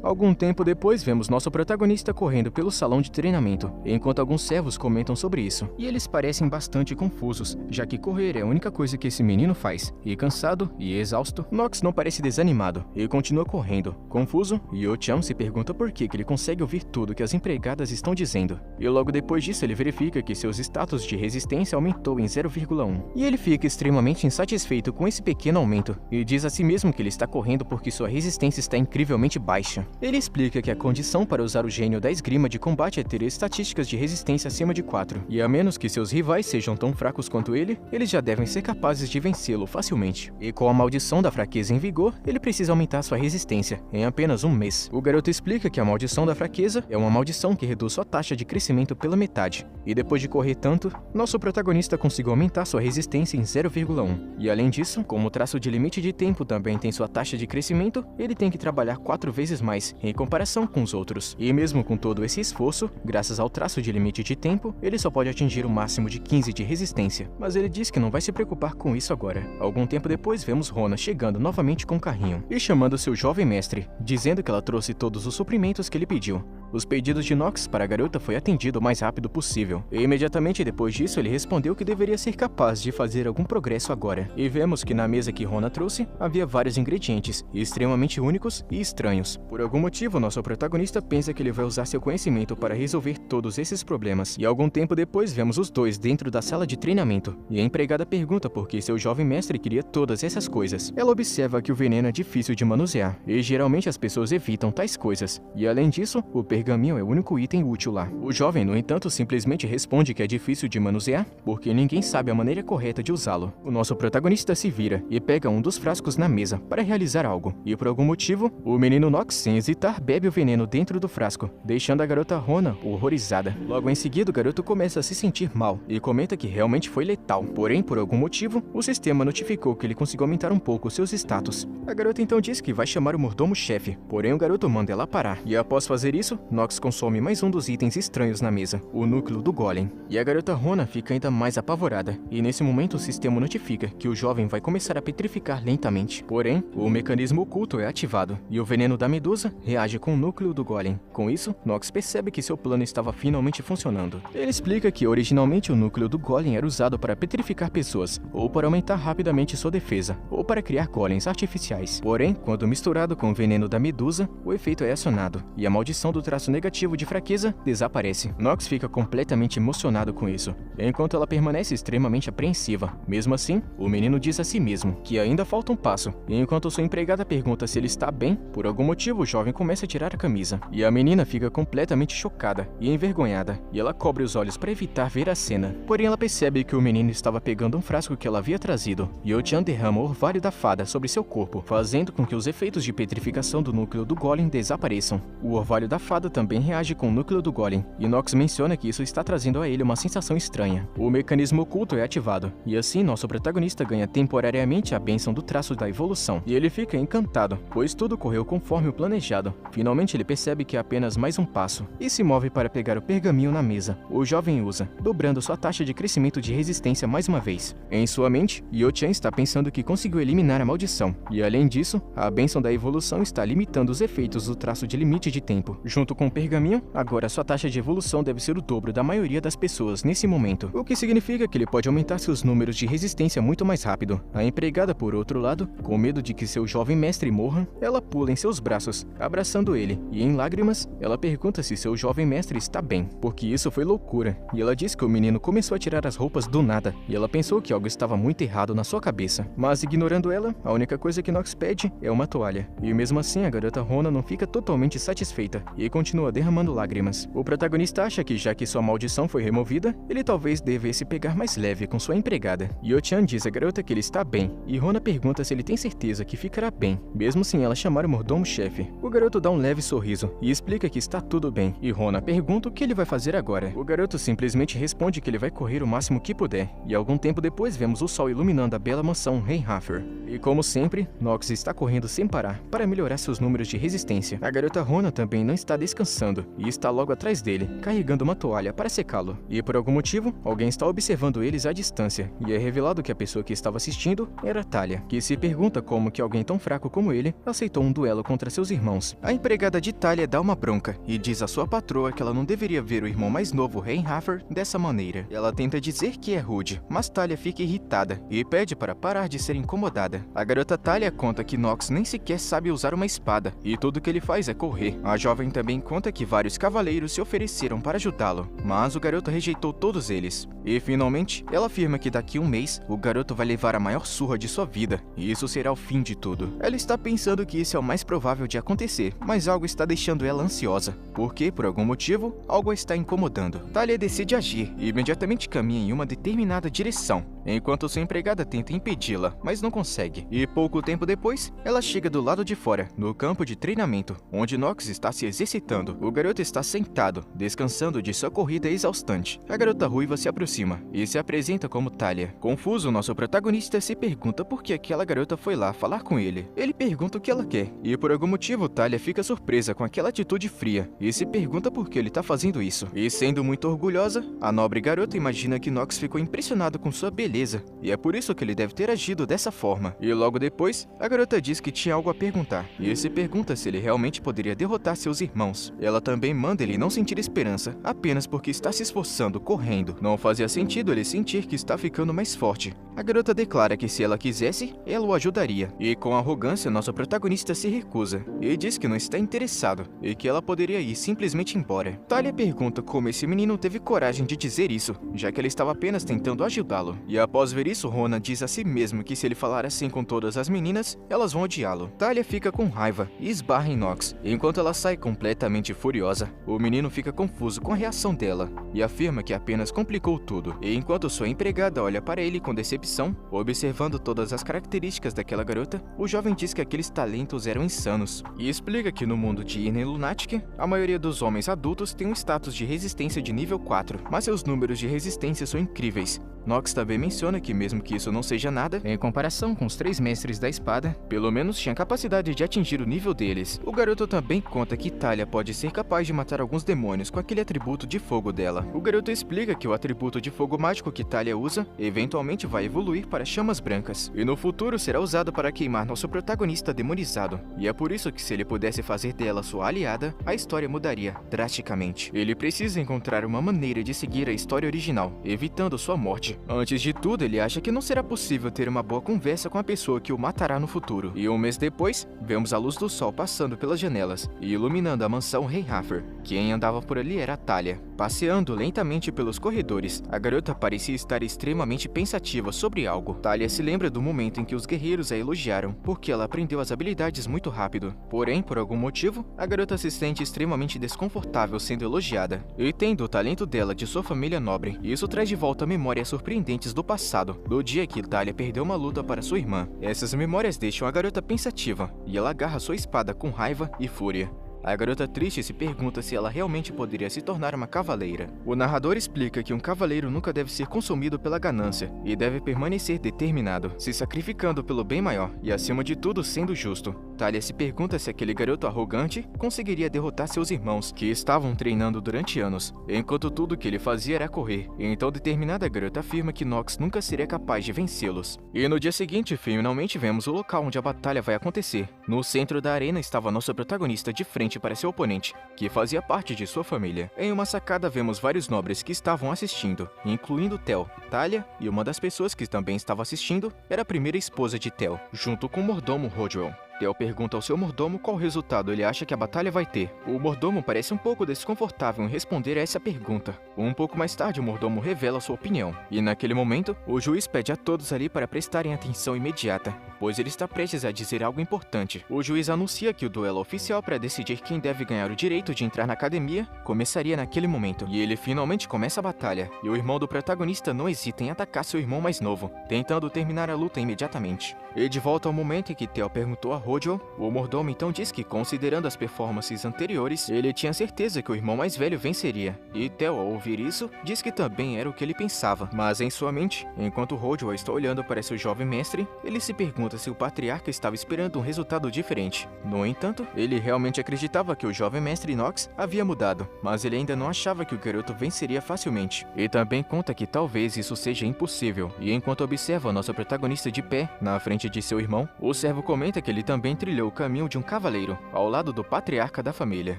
Algum tempo depois, vemos nosso protagonista correndo pelo salão de treinamento, enquanto alguns servos comentam sobre isso. E eles parecem bastante confusos, já que correr é a única coisa que esse menino faz. E cansado e exausto, Nox não parece desanimado e continua correndo. Confuso, Yo-chan se pergunta por que ele consegue ouvir tudo que as empregadas estão dizendo. E logo depois disso, ele verifica que seus status de resistência aumentou em 0,1. E ele fica extremamente insatisfeito com esse pequeno aumento, e diz a si mesmo que ele está correndo porque sua resistência está incrivelmente baixa. Ele explica que a condição para usar o gênio da esgrima de combate é ter estatísticas de resistência acima de 4, e a menos que seus rivais sejam tão fracos quanto ele, eles já devem ser capazes de vencê-lo facilmente. E com a maldição da fraqueza em vigor, ele precisa aumentar sua resistência em apenas um mês. O garoto explica que a maldição da fraqueza é uma maldição que reduz sua taxa de crescimento pela metade, e depois de correr tanto, nosso protagonista conseguiu aumentar sua resistência em 0,1. E além disso, como o traço de limite de tempo também tem sua taxa de crescimento, ele tem que trabalhar 4 vezes mais em comparação com os outros. E mesmo com todo esse esforço, graças ao traço de limite de tempo, ele só pode atingir o máximo de 15 de resistência. Mas ele diz que não vai se preocupar com isso agora. Algum tempo depois, vemos Rona chegando novamente com o carrinho e chamando seu jovem mestre, dizendo que ela trouxe todos os suprimentos que ele pediu. Os pedidos de Nox para a garota foi atendido o mais rápido possível, e imediatamente depois disso ele respondeu que deveria ser capaz de fazer algum progresso agora. E vemos que na mesa que Rona trouxe, havia vários ingredientes, extremamente únicos e estranhos. Por algum motivo, nosso protagonista pensa que ele vai usar seu conhecimento para resolver todos esses problemas. E algum tempo depois, vemos os dois dentro da sala de treinamento, e a empregada pergunta por que seu jovem mestre queria todas essas coisas. Ela observa que o veneno é difícil de manusear, e geralmente as pessoas evitam tais coisas. E além disso, o pergaminho é o único item útil lá. O jovem, no entanto, simplesmente responde que é difícil de manusear, porque ninguém sabe a maneira correta de usá-lo. O nosso protagonista se vira e pega um dos frascos na mesa para realizar algo, e por algum motivo, o menino Nox, sem hesitar, bebe o veneno dentro do frasco, deixando a garota Rona horrorizada. Logo em seguida, o garoto começa a se sentir mal e comenta que realmente foi letal. Porém, por algum motivo, o sistema notificou que ele conseguiu aumentar um pouco seus status. A garota então diz que vai chamar o mordomo-chefe, porém o garoto manda ela parar. E após fazer isso, Nox consome mais um dos itens estranhos na mesa, o núcleo do golem. E a garota Rona fica ainda mais apavorada, e nesse momento o sistema notifica que o jovem vai começar a petrificar lentamente. Porém, o mecanismo oculto é ativado, e o veneno da medusa reage com o núcleo do golem. Com isso, Nox percebe que seu plano estava finalmente funcionando. Ele explica que originalmente o núcleo do golem era usado para petrificar pessoas, ou para aumentar rapidamente sua defesa, ou para criar golems artificiais. Porém, quando misturado com o veneno da medusa, o efeito é acionado, e a maldição do traço negativo de fraqueza desaparece. Nox fica completamente emocionado com isso, enquanto ela permanece extremamente apreensiva. Mesmo assim, o menino diz a si mesmo que ainda falta um passo, e enquanto sua empregada pergunta se ele está bem, por algum motivo o jovem começa a tirar a camisa, e a menina fica completamente chocada e envergonhada, e ela cobre os olhos para evitar ver a cena. Porém, ela percebe que o menino estava pegando um frasco que ela havia trazido, e Yo-chan derrama o orvalho da fada sobre seu corpo, fazendo com que os efeitos de petrificação do núcleo do golem desapareçam. O orvalho da fada também reage com o núcleo do golem, e Nox menciona que isso está trazendo a ele uma sensação estranha. O mecanismo oculto é ativado, e assim nosso protagonista ganha temporariamente a bênção do traço da evolução, e ele fica encantado, pois tudo correu conforme o planejado. Finalmente ele percebe que é apenas mais um passo, e se move para pegar o pergaminho na mesa. O jovem usa, dobrando sua taxa de crescimento de resistência mais uma vez. Em sua mente, Yo-chan está pensando que conseguiu eliminar a maldição, e além disso, a bênção da evolução está limitando os efeitos do traço de limite de tempo. Junto com o pergaminho, agora sua taxa de evolução deve ser o dobro da maioria das pessoas nesse momento, o que significa que ele pode aumentar seus números de resistência muito mais rápido. A empregada, por outro lado, com medo de que seu jovem mestre morra, ela pula em seus braços, abraçando ele, e em lágrimas, ela pergunta se seu jovem mestre está bem, porque isso foi loucura, e ela diz que o menino começou a tirar as roupas do nada, e ela pensou que algo estava muito errado na sua cabeça. Mas ignorando ela, a única coisa que Nox pede é uma toalha, e mesmo assim a garota Rona não fica totalmente satisfeita, e continua derramando lágrimas. O protagonista acha que já que sua maldição foi removida, ele talvez devesse pegar mais leve com sua empregada. Yo-chan diz à garota que ele está bem, e Rona pergunta se ele tem certeza que ficará bem, mesmo sem ela chamar o mordomo-chefe. O garoto dá um leve sorriso e explica que está tudo bem, e Rona pergunta o que ele vai fazer agora. O garoto simplesmente responde que ele vai correr o máximo que puder, e algum tempo depois vemos o sol iluminando a bela mansão Reinhaffer. E como sempre, Nox está correndo sem parar para melhorar seus números de resistência. A garota Rona também não está descansando e está logo atrás dele, carregando uma toalha para secá-lo. E por algum motivo, alguém está observando eles à distância, e é revelado que a pessoa que estava assistindo era Talia, que se pergunta como que alguém tão fraco como ele aceitou um duelo contra seus irmãos. A empregada de Talia dá uma bronca e diz à sua patroa que ela não deveria ver o irmão mais novo, Reinhaffer, dessa maneira. Ela tenta dizer que é rude, mas Talia fica irritada e pede para parar de ser incomodada. A garota Talia conta que Nox nem sequer sabe usar uma espada, e tudo que ele faz é correr. A jovem também conta que vários cavaleiros se ofereceram para ajudá-lo, mas o garoto rejeitou todos eles. E finalmente, ela afirma que daqui a um mês, o garoto vai levar a maior surra de sua vida, e isso será o fim de tudo. Ela está pensando que isso é o mais provável de acontecer, mas algo está deixando ela ansiosa, porque, por algum motivo, algo a está incomodando. Talia decide agir e imediatamente caminha em uma determinada direção, enquanto sua empregada tenta impedi-la, mas não consegue. E pouco tempo depois, ela chega do lado de fora, no campo de treinamento, onde Nox está se exercitando. O garoto está sentado, descansando de sua corrida exaustante. A garota ruiva se aproxima e se apresenta como Talia. Confuso, nosso protagonista se pergunta por que aquela garota foi lá falar com ele. Ele pergunta o que ela quer, e por algum motivo Talia fica surpresa com aquela atitude fria, e se pergunta por que ele está fazendo isso. E sendo muito orgulhosa, a nobre garota imagina que Nox ficou impressionado com sua beleza, e é por isso que ele deve ter agido dessa forma. E logo depois, a garota diz que tinha algo a perguntar, e se pergunta se ele realmente poderia derrotar seus irmãos. Ela também manda ele não sentir esperança, apenas porque está se esforçando, correndo. Não fazia sentido ele sentir que está ficando mais forte. A garota declara que se ela quisesse, ela o ajudaria, e com arrogância nosso protagonista se recusa, e diz que não está interessado, e que ela poderia ir simplesmente embora. Talia pergunta como esse menino teve coragem de dizer isso, já que ele estava apenas tentando ajudá-lo. E após ver isso, Rona diz a si mesmo que se ele falar assim com todas as meninas, elas vão odiá-lo. Talia fica com raiva e esbarra em Nox. Enquanto ela sai completamente furiosa, o menino fica confuso com a reação dela e afirma que apenas complicou tudo. E enquanto sua empregada olha para ele com decepção, observando todas as características daquela garota, o jovem diz que aqueles talentos eram insanos e explica que no mundo de Inen Lunatic, a maioria dos homens adultos tem um status de resistência de nível 4, mas seus números de resistência são incríveis. Nox também menciona que mesmo que isso não seja nada, em comparação com os 3 mestres da espada, pelo menos tinha capacidade de atingir o nível deles. O garoto também conta que Talia pode ser capaz de matar alguns demônios com aquele atributo de fogo dela. O garoto explica que o atributo de fogo mágico que Talia usa, eventualmente vai evoluir para chamas brancas, e no futuro será usado para queimar nosso protagonista demonizado. E é por isso que se ele pudesse fazer dela sua aliada, a história mudaria drasticamente. Ele precisa encontrar uma maneira de seguir a história original, evitando sua morte. Antes de tudo, ele acha que não será possível ter uma boa conversa com a pessoa que o matará no futuro. E um mês depois, vemos a luz do sol passando pelas janelas e iluminando a mansão Reinhaffer. Quem andava por ali era Talia. Passeando lentamente pelos corredores, a garota parecia estar extremamente pensativa sobre algo. Talia se lembra do momento em que os guerreiros a elogiaram, porque ela aprendeu as habilidades muito rápido. Porém, por algum motivo, a garota se sente extremamente desconfortável sendo elogiada. E tendo o talento dela de sua família nobre, isso traz de volta memórias surpreendentes do passado, do dia que Talia perdeu uma luta para sua irmã. Essas memórias deixam a garota pensativa, e ela agarra sua espada com raiva e fúria. A garota triste se pergunta se ela realmente poderia se tornar uma cavaleira. O narrador explica que um cavaleiro nunca deve ser consumido pela ganância e deve permanecer determinado, se sacrificando pelo bem maior e, acima de tudo, sendo justo. Talia se pergunta se aquele garoto arrogante conseguiria derrotar seus irmãos, que estavam treinando durante anos, enquanto tudo que ele fazia era correr. Então, determinada garota afirma que Nox nunca seria capaz de vencê-los. E no dia seguinte, finalmente vemos o local onde a batalha vai acontecer. No centro da arena estava nosso protagonista de frente frente para seu oponente, que fazia parte de sua família. Em uma sacada vemos vários nobres que estavam assistindo, incluindo Tel, Talia, e uma das pessoas que também estava assistindo era a primeira esposa de Tel, junto com o mordomo Rodwell. Tel pergunta ao seu mordomo qual resultado ele acha que a batalha vai ter. O mordomo parece um pouco desconfortável em responder a essa pergunta. Um pouco mais tarde, o mordomo revela sua opinião. E naquele momento, o juiz pede a todos ali para prestarem atenção imediata, pois ele está prestes a dizer algo importante. O juiz anuncia que o duelo oficial para decidir quem deve ganhar o direito de entrar na academia começaria naquele momento. E ele finalmente começa a batalha, e o irmão do protagonista não hesita em atacar seu irmão mais novo, tentando terminar a luta imediatamente. E de volta ao momento em que Tel perguntou a Rodwell, o mordomo então diz que, considerando as performances anteriores, ele tinha certeza que o irmão mais velho venceria. E Tel, ao ouvir isso, diz que também era o que ele pensava. Mas em sua mente, enquanto Rodwell está olhando para seu jovem mestre, ele se pergunta se o patriarca estava esperando um resultado diferente. No entanto, ele realmente acreditava que o jovem mestre Nox havia mudado, mas ele ainda não achava que o garoto venceria facilmente. E também conta que talvez isso seja impossível. E enquanto observa a nossa protagonista de pé, na frente de seu irmão, o servo comenta que ele também trilhou o caminho de um cavaleiro, ao lado do patriarca da família.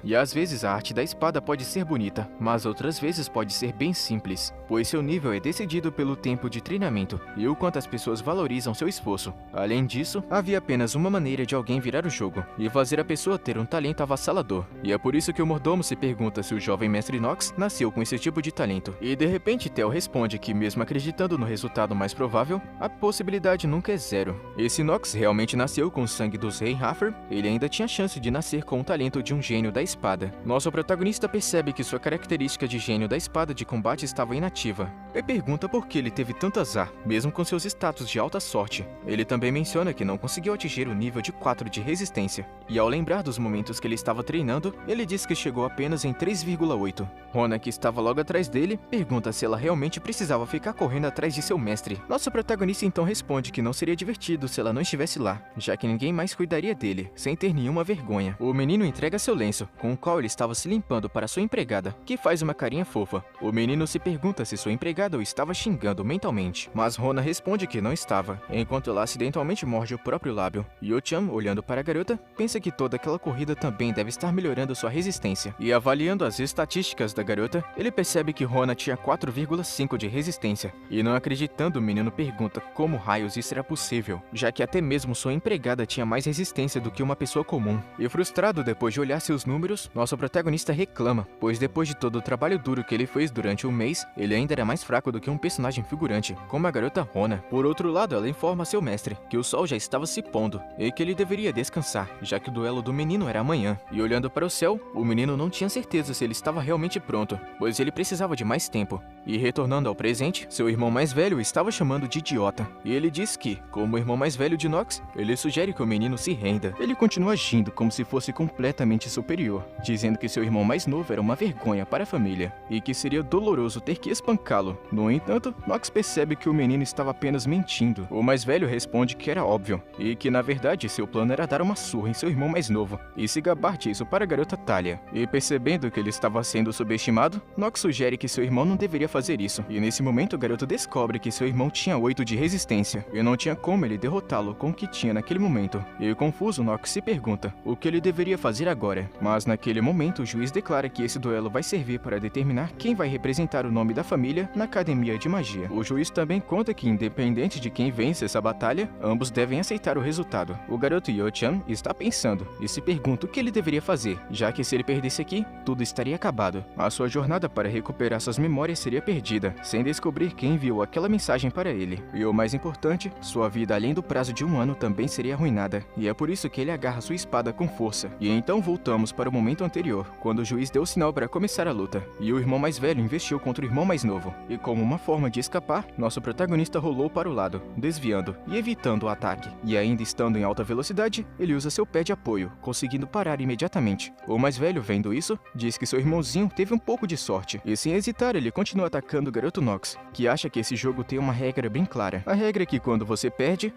E às vezes a arte da espada pode ser bonita, mas outras vezes pode ser bem simples, pois seu nível é decidido pelo tempo de treinamento e o quanto as pessoas valorizam seu esforço. Além disso, havia apenas uma maneira de alguém virar o jogo, e fazer a pessoa ter um talento avassalador. E é por isso que o mordomo se pergunta se o jovem mestre Nox nasceu com esse tipo de talento. E de repente Tel responde que, mesmo acreditando no resultado mais provável, a possibilidade nunca é zero. E se Nox realmente nasceu com o sangue dos Reinhardt, ele ainda tinha chance de nascer com o talento de um gênio da espada. Nosso protagonista percebe que sua característica de gênio da espada de combate estava inativa, e pergunta por que ele teve tanto azar, mesmo com seus status de alta sorte. Ele também menciona que não conseguiu atingir o nível de 4 de resistência, e ao lembrar dos momentos que ele estava treinando, ele diz que chegou apenas em 3,8. Rona, que estava logo atrás dele, pergunta se ela realmente precisava ficar correndo atrás de seu mestre. Nosso protagonista então responde que não seria divertido se ela não estivesse lá, já que ninguém mais cuidaria dele, sem ter nenhuma vergonha. O menino entrega seu lenço, com o qual ele estava se limpando, para sua empregada, que faz uma carinha fofa. O menino se pergunta se sua empregada o estava xingando mentalmente, mas Rona responde que não estava, enquanto ela acidentalmente morde o próprio lábio. Yo-chan, olhando para a garota, pensa que toda aquela corrida também deve estar melhorando sua resistência. E avaliando as estatísticas da garota, ele percebe que Rona tinha 4,5 de resistência. E não acreditando, o menino pergunta como raios isso era possível, já que até mesmo sua empregada tinha mais resistência do que uma pessoa comum. E frustrado depois de olhar seus números, nosso protagonista reclama, pois depois de todo o trabalho duro que ele fez durante um mês, ele ainda era mais fraco do que um personagem figurante, como a garota Rona. Por outro lado, ela informa seu mestre que o sol já estava se pondo e que ele deveria descansar, já que o duelo do menino era amanhã. E olhando para o céu, o menino não tinha certeza se ele estava realmente pronto, pois ele precisava de mais tempo. E retornando ao presente, seu irmão mais velho o estava chamando de idiota, e ele diz que, como o irmão mais velho de Nox, ele sugere que o menino se renda. Ele continua agindo como se fosse completamente superior, dizendo que seu irmão mais novo era uma vergonha para a família, e que seria doloroso ter que espancá-lo. No entanto, Nox percebe que o menino estava apenas mentindo. O mais velho responde que era óbvio, e que na verdade seu plano era dar uma surra em seu irmão mais novo, e se gabar disso para a garota Talia. E percebendo que ele estava sendo subestimado, Nox sugere que seu irmão não deveria fazer isso, e nesse momento o garoto descobre que seu irmão tinha 8 de resistência, e não tinha como ele derrotá-lo com o que tinha naquele momento. E confuso, Nox se pergunta o que ele deveria fazer agora. Mas naquele momento o juiz declara que esse duelo vai servir para determinar quem vai representar o nome da família na Academia de Magia. O juiz também conta que, independente de quem vence essa batalha, ambos devem aceitar o resultado. O garoto Yo-chan está pensando e se pergunta o que ele deveria fazer, já que se ele perdesse aqui, tudo estaria acabado. A sua jornada para recuperar suas memórias seria perdida, sem descobrir quem enviou aquela mensagem para ele. E o mais importante, sua vida além do prazo de 1 ano também seria arruinada, e é por isso que ele agarra sua espada com força. E então voltamos para o momento anterior, quando o juiz deu o sinal para começar a luta, e o irmão mais velho investiu contra o irmão mais novo. E como uma forma de escapar, nosso protagonista rolou para o lado, desviando e evitando o ataque. E ainda estando em alta velocidade, ele usa seu pé de apoio, conseguindo parar imediatamente. O mais velho, vendo isso, diz que seu irmãozinho teve um pouco de sorte, e sem hesitar ele continua atacando o garoto Nox, que acha que esse jogo tem uma regra bem clara. A regra é que quando você perde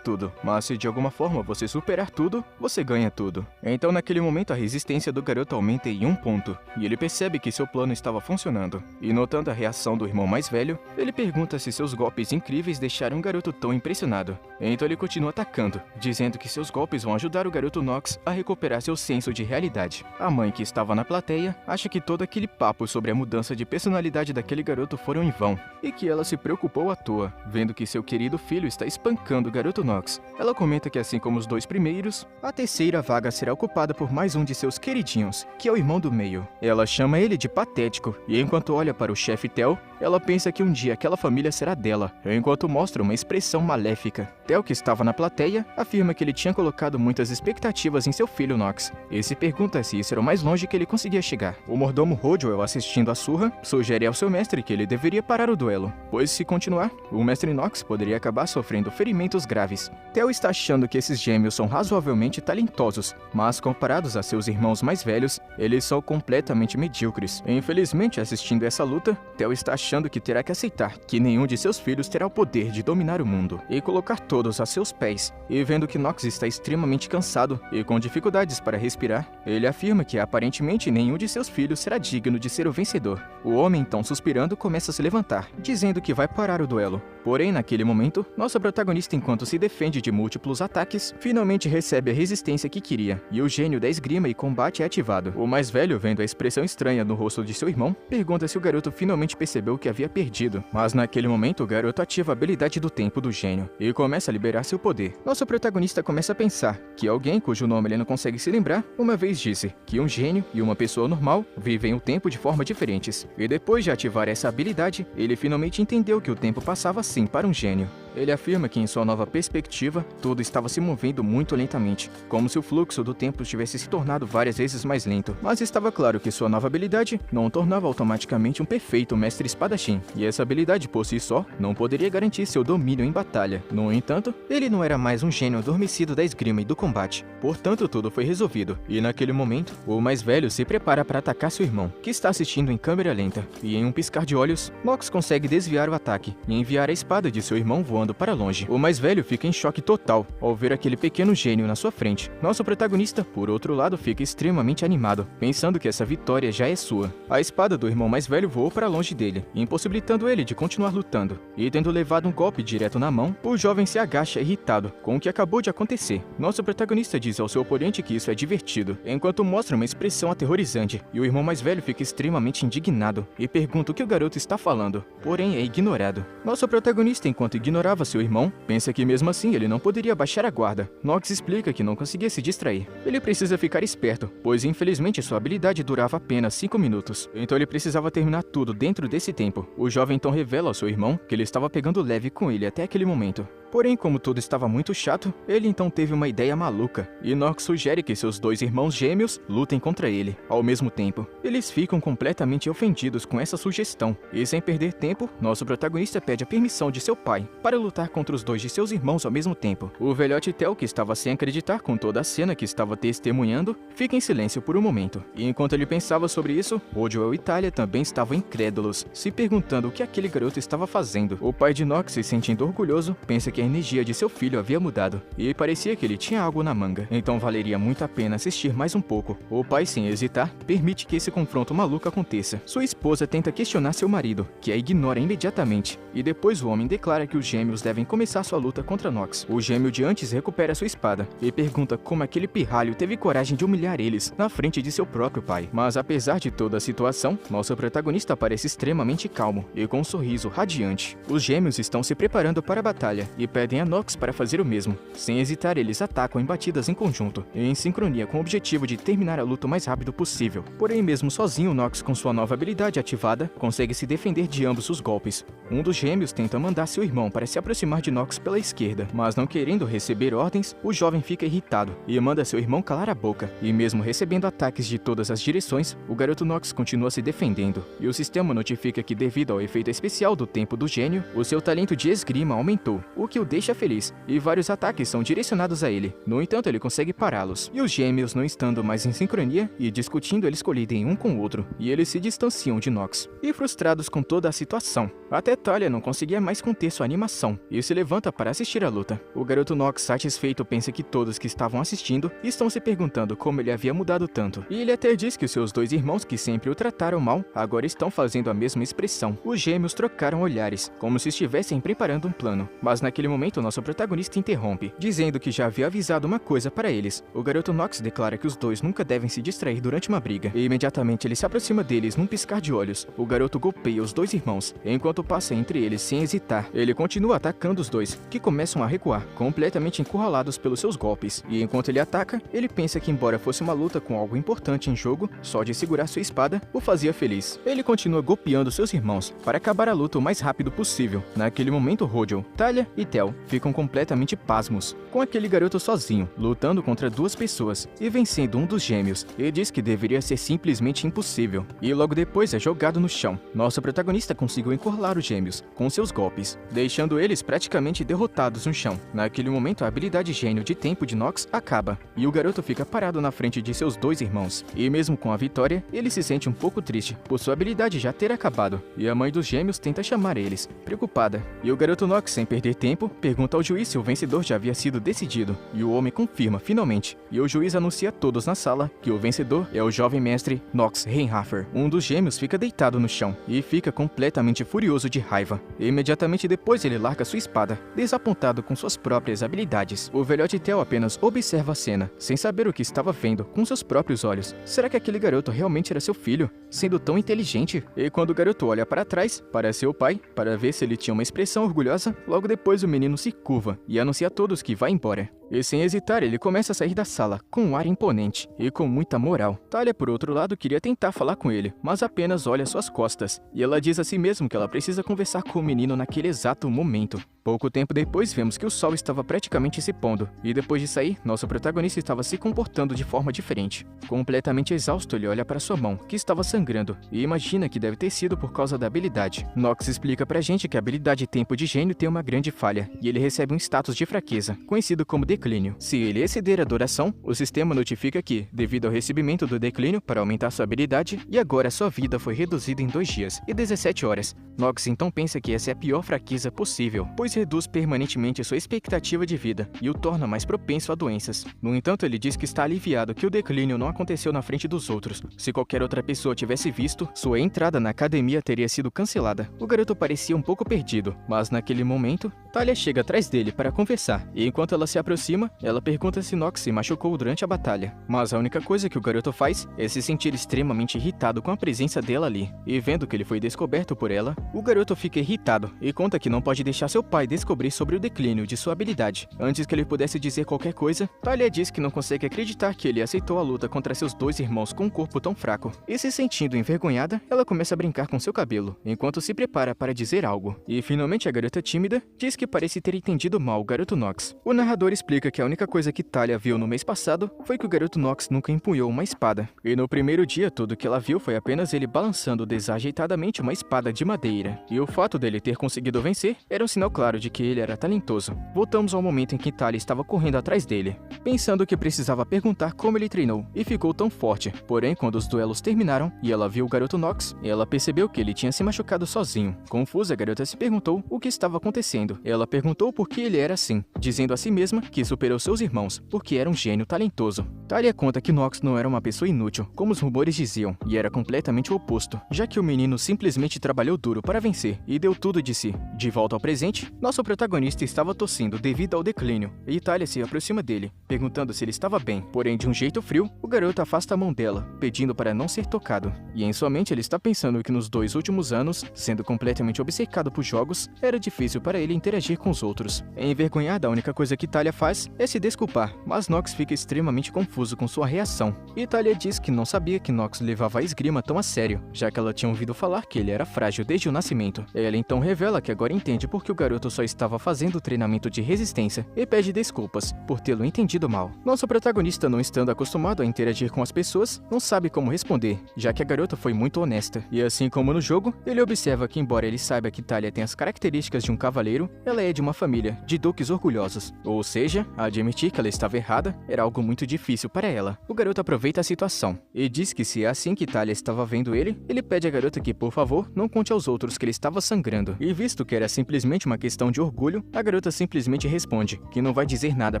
tudo, mas se de alguma forma você superar tudo, você ganha tudo. Então naquele momento a resistência do garoto aumenta em 1 ponto, e ele percebe que seu plano estava funcionando. E notando a reação do irmão mais velho, ele pergunta se seus golpes incríveis deixaram o garoto tão impressionado. Então ele continua atacando, dizendo que seus golpes vão ajudar o garoto Nox a recuperar seu senso de realidade. A mãe, que estava na plateia, acha que todo aquele papo sobre a mudança de personalidade daquele garoto foram em vão, e que ela se preocupou à toa, vendo que seu querido filho está espancando o garoto Nox. Ela comenta que assim como os 2 primeiros, a terceira vaga será ocupada por mais um de seus queridinhos, que é o irmão do meio. Ela chama ele de patético, e enquanto olha para o chefe Tel, ela pensa que um dia aquela família será dela, enquanto mostra uma expressão maléfica. Tel, que estava na plateia, afirma que ele tinha colocado muitas expectativas em seu filho Nox, e se pergunta se isso era o mais longe que ele conseguia chegar. O mordomo Rodwell, assistindo a surra, sugere ao seu mestre que ele deveria parar o duelo, pois se continuar, o mestre Nox poderia acabar sofrendo ferimentos graves. Tel está achando que esses gêmeos são razoavelmente talentosos, mas comparados a seus irmãos mais velhos, eles são completamente medíocres. Infelizmente, assistindo essa luta, Tel está achando que terá que aceitar que nenhum de seus filhos terá o poder de dominar o mundo e colocar todos a seus pés. E vendo que Nox está extremamente cansado e com dificuldades para respirar, ele afirma que aparentemente nenhum de seus filhos será digno de ser o vencedor. O homem, então suspirando, começa a se levantar, dizendo que vai parar o duelo. Porém, naquele momento, nossa protagonista, enquanto se defende de múltiplos ataques, finalmente recebe a resistência que queria, e o gênio da esgrima e combate é ativado. O mais velho, vendo a expressão estranha no rosto de seu irmão, pergunta se o garoto finalmente percebeu que havia perdido. Mas naquele momento, o garoto ativa a habilidade do tempo do gênio, e começa a liberar seu poder. Nosso protagonista começa a pensar que alguém cujo nome ele não consegue se lembrar, uma vez disse que um gênio e uma pessoa normal vivem o tempo de forma diferentes. E depois de ativar essa habilidade, ele finalmente entendeu que o tempo passava assim para um gênio. Ele afirma que em sua nova perspectiva, tudo estava se movendo muito lentamente, como se o fluxo do tempo tivesse se tornado várias vezes mais lento. Mas estava claro que sua nova habilidade não o tornava automaticamente um perfeito mestre espadachim, e essa habilidade por si só não poderia garantir seu domínio em batalha. No entanto, ele não era mais um gênio adormecido da esgrima e do combate. Portanto, tudo foi resolvido, e naquele momento, o mais velho se prepara para atacar seu irmão, que está assistindo em câmera lenta, e em um piscar de olhos, Nox consegue desviar o ataque e enviar a espada de seu irmão voando para longe. O mais velho fica em choque total ao ver aquele pequeno gênio na sua frente. Nosso protagonista, por outro lado, fica extremamente animado, pensando que essa vitória já é sua. A espada do irmão mais velho voou para longe dele, impossibilitando ele de continuar lutando. E tendo levado um golpe direto na mão, o jovem se agacha irritado com o que acabou de acontecer. Nosso protagonista diz ao seu oponente que isso é divertido, enquanto mostra uma expressão aterrorizante, e o irmão mais velho fica extremamente indignado e pergunta o que o garoto está falando, porém é ignorado. Nosso protagonista, enquanto ignorava seu irmão, pensa que mesmo assim ele não poderia baixar a guarda. Nox explica que não conseguia se distrair. Ele precisa ficar esperto, pois infelizmente sua habilidade durava apenas 5 minutos. Então ele precisava terminar tudo dentro desse tempo. O jovem então revela ao seu irmão que ele estava pegando leve com ele até aquele momento. Porém, como tudo estava muito chato, ele então teve uma ideia maluca, e Nox sugere que seus 2 irmãos gêmeos lutem contra ele, ao mesmo tempo. Eles ficam completamente ofendidos com essa sugestão, e sem perder tempo, nosso protagonista pede a permissão de seu pai para lutar contra os 2 de seus irmãos ao mesmo tempo. O velhote Tel, que estava sem acreditar com toda a cena que estava testemunhando, fica em silêncio por um momento. E enquanto ele pensava sobre isso, Rodwell e Talia também estavam incrédulos, se perguntando o que aquele garoto estava fazendo. O pai de Nox, se sentindo orgulhoso, pensa que a energia de seu filho havia mudado, e parecia que ele tinha algo na manga, então valeria muito a pena assistir mais um pouco. O pai, sem hesitar, permite que esse confronto maluco aconteça. Sua esposa tenta questionar seu marido, que a ignora imediatamente, e depois o homem declara que os gêmeos devem começar sua luta contra Nox. O gêmeo de antes recupera sua espada, e pergunta como aquele pirralho teve coragem de humilhar eles na frente de seu próprio pai. Mas apesar de toda a situação, nosso protagonista parece extremamente calmo, e com um sorriso radiante. Os gêmeos estão se preparando para a batalha, e pedem a Nox para fazer o mesmo. Sem hesitar, eles atacam em batidas em conjunto, e em sincronia com o objetivo de terminar a luta o mais rápido possível. Porém, mesmo sozinho, Nox, com sua nova habilidade ativada, consegue se defender de ambos os golpes. Um dos gêmeos tenta mandar seu irmão para se aproximar de Nox pela esquerda, mas não querendo receber ordens, o jovem fica irritado e manda seu irmão calar a boca. E mesmo recebendo ataques de todas as direções, o garoto Nox continua se defendendo, e o sistema notifica que, devido ao efeito especial do tempo do gênio, o seu talento de esgrima aumentou, o que o o deixa feliz, e vários ataques são direcionados a ele. No entanto, ele consegue pará-los. E os gêmeos, não estando mais em sincronia e discutindo, eles colidem um com o outro, e eles se distanciam de Nox. E frustrados com toda a situação, até Talia não conseguia mais conter sua animação, e se levanta para assistir a luta. O garoto Nox, satisfeito, pensa que todos que estavam assistindo estão se perguntando como ele havia mudado tanto. E ele até diz que os seus dois irmãos, que sempre o trataram mal, agora estão fazendo a mesma expressão. Os gêmeos trocaram olhares, como se estivessem preparando um plano. Mas naquele momento, nosso protagonista interrompe, dizendo que já havia avisado uma coisa para eles. O garoto Nox declara que os dois nunca devem se distrair durante uma briga, e imediatamente ele se aproxima deles num piscar de olhos. O garoto golpeia os dois irmãos, enquanto passa entre eles sem hesitar. Ele continua atacando os dois, que começam a recuar, completamente encurralados pelos seus golpes. E enquanto ele ataca, ele pensa que embora fosse uma luta com algo importante em jogo, só de segurar sua espada o fazia feliz. Ele continua golpeando seus irmãos para acabar a luta o mais rápido possível. Naquele momento, Rogel, Talia e Tel ficam completamente pasmos, com aquele garoto sozinho, lutando contra duas pessoas e vencendo um dos gêmeos. Ele diz que deveria ser simplesmente impossível, e logo depois é jogado no chão. Nosso protagonista conseguiu encurralar os gêmeos com seus golpes, deixando eles praticamente derrotados no chão. Naquele momento, a habilidade gênio de tempo de Nox acaba, e o garoto fica parado na frente de seus dois irmãos. E mesmo com a vitória, ele se sente um pouco triste por sua habilidade já ter acabado, e a mãe dos gêmeos tenta chamar eles, preocupada. E o garoto Nox, sem perder tempo, pergunta ao juiz se o vencedor já havia sido decidido, e o homem confirma finalmente, e o juiz anuncia a todos na sala que o vencedor é o jovem mestre Nox Reinhafer. Um dos gêmeos fica deitado no chão e fica completamente furioso de raiva. E imediatamente depois ele larga sua espada, desapontado com suas próprias habilidades. O velhote Tel apenas observa a cena, sem saber o que estava vendo com seus próprios olhos. Será que aquele garoto realmente era seu filho, sendo tão inteligente? E quando o garoto olha para trás, para seu pai, para ver se ele tinha uma expressão orgulhosa, logo depois o menino se curva e anuncia a todos que vai embora. E sem hesitar, ele começa a sair da sala, com um ar imponente e com muita moral. Talia, por outro lado, queria tentar falar com ele, mas apenas olha suas costas. E ela diz a si mesma que ela precisa conversar com o menino naquele exato momento. Pouco tempo depois, vemos que o sol estava praticamente se pondo, e depois de sair, nosso protagonista estava se comportando de forma diferente. Completamente exausto, ele olha para sua mão, que estava sangrando, e imagina que deve ter sido por causa da habilidade. Nox explica pra gente que a habilidade Tempo de Gênio tem uma grande falha, e ele recebe um status de fraqueza, conhecido como declínio. Se ele exceder a duração, o sistema notifica que, devido ao recebimento do declínio para aumentar sua habilidade, e agora sua vida foi reduzida em 2 dias e 17 horas. Nox então pensa que essa é a pior fraqueza possível, pois reduz permanentemente sua expectativa de vida e o torna mais propenso a doenças. No entanto, ele diz que está aliviado que o declínio não aconteceu na frente dos outros. Se qualquer outra pessoa tivesse visto, sua entrada na academia teria sido cancelada. O garoto parecia um pouco perdido, mas naquele momento, Talia chega atrás dele para conversar, e enquanto ela se aproxima, ela pergunta se Nox se machucou durante a batalha. Mas a única coisa que o garoto faz é se sentir extremamente irritado com a presença dela ali. E vendo que ele foi descoberto por ela, o garoto fica irritado e conta que não pode deixar seu pai descobrir sobre o declínio de sua habilidade. Antes que ele pudesse dizer qualquer coisa, Talia diz que não consegue acreditar que ele aceitou a luta contra seus dois irmãos com um corpo tão fraco. E se sentindo envergonhada, ela começa a brincar com seu cabelo, enquanto se prepara para dizer algo. E finalmente a garota tímida diz que parece ter entendido mal o garoto Nox. O narrador explica que a única coisa que Talia viu no mês passado foi que o garoto Nox nunca empunhou uma espada. E no primeiro dia, tudo que ela viu foi apenas ele balançando desajeitadamente uma espada de madeira. E o fato dele ter conseguido vencer era um sinal claro de que ele era talentoso. Voltamos ao momento em que Talia estava correndo atrás dele, pensando que precisava perguntar como ele treinou, e ficou tão forte. Porém, quando os duelos terminaram e ela viu o garoto Nox, ela percebeu que ele tinha se machucado sozinho. Confusa, a garota se perguntou o que estava acontecendo. Ela perguntou por que ele era assim, dizendo a si mesma que superou seus irmãos, porque era um gênio talentoso. Talia conta que Nox não era uma pessoa inútil, como os rumores diziam, e era completamente o oposto, já que o menino simplesmente trabalhou duro para vencer e deu tudo de si. De volta ao presente, nosso protagonista estava tossindo devido ao declínio, e Talia se aproxima dele, perguntando se ele estava bem. Porém, de um jeito frio, o garoto afasta a mão dela, pedindo para não ser tocado. E em sua mente ele está pensando que nos 2 últimos anos, sendo completamente obcecado por jogos, era difícil para ele interagir com os outros. Envergonhada, a única coisa que Talia faz faz é se desculpar, mas Nox fica extremamente confuso com sua reação. E Thalia diz que não sabia que Nox levava a esgrima tão a sério, já que ela tinha ouvido falar que ele era frágil desde o nascimento. Ela então revela que agora entende porque o garoto só estava fazendo treinamento de resistência e pede desculpas por tê-lo entendido mal. Nosso protagonista, não estando acostumado a interagir com as pessoas, não sabe como responder, já que a garota foi muito honesta. E assim como no jogo, ele observa que embora ele saiba que Thalia tem as características de um cavaleiro, ela é de uma família de duques orgulhosos. Ou seja, admitir que ela estava errada era algo muito difícil para ela. O garoto aproveita a situação e diz que se é assim que Thalia estava vendo ele pede à garota que, por favor, não conte aos outros que ele estava sangrando. E visto que era simplesmente uma questão de orgulho, a garota simplesmente responde que não vai dizer nada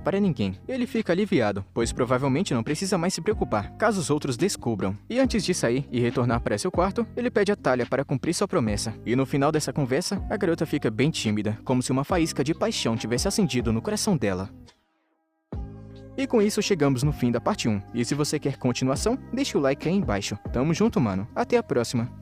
para ninguém. Ele fica aliviado, pois provavelmente não precisa mais se preocupar, caso os outros descubram. E antes de sair e retornar para seu quarto, ele pede a Thalia para cumprir sua promessa. E no final dessa conversa, a garota fica bem tímida, como se uma faísca de paixão tivesse acendido no coração dela. E com isso chegamos no fim da parte 1. E se você quer continuação, deixa o like aí embaixo. Tamo junto, mano. Até a próxima.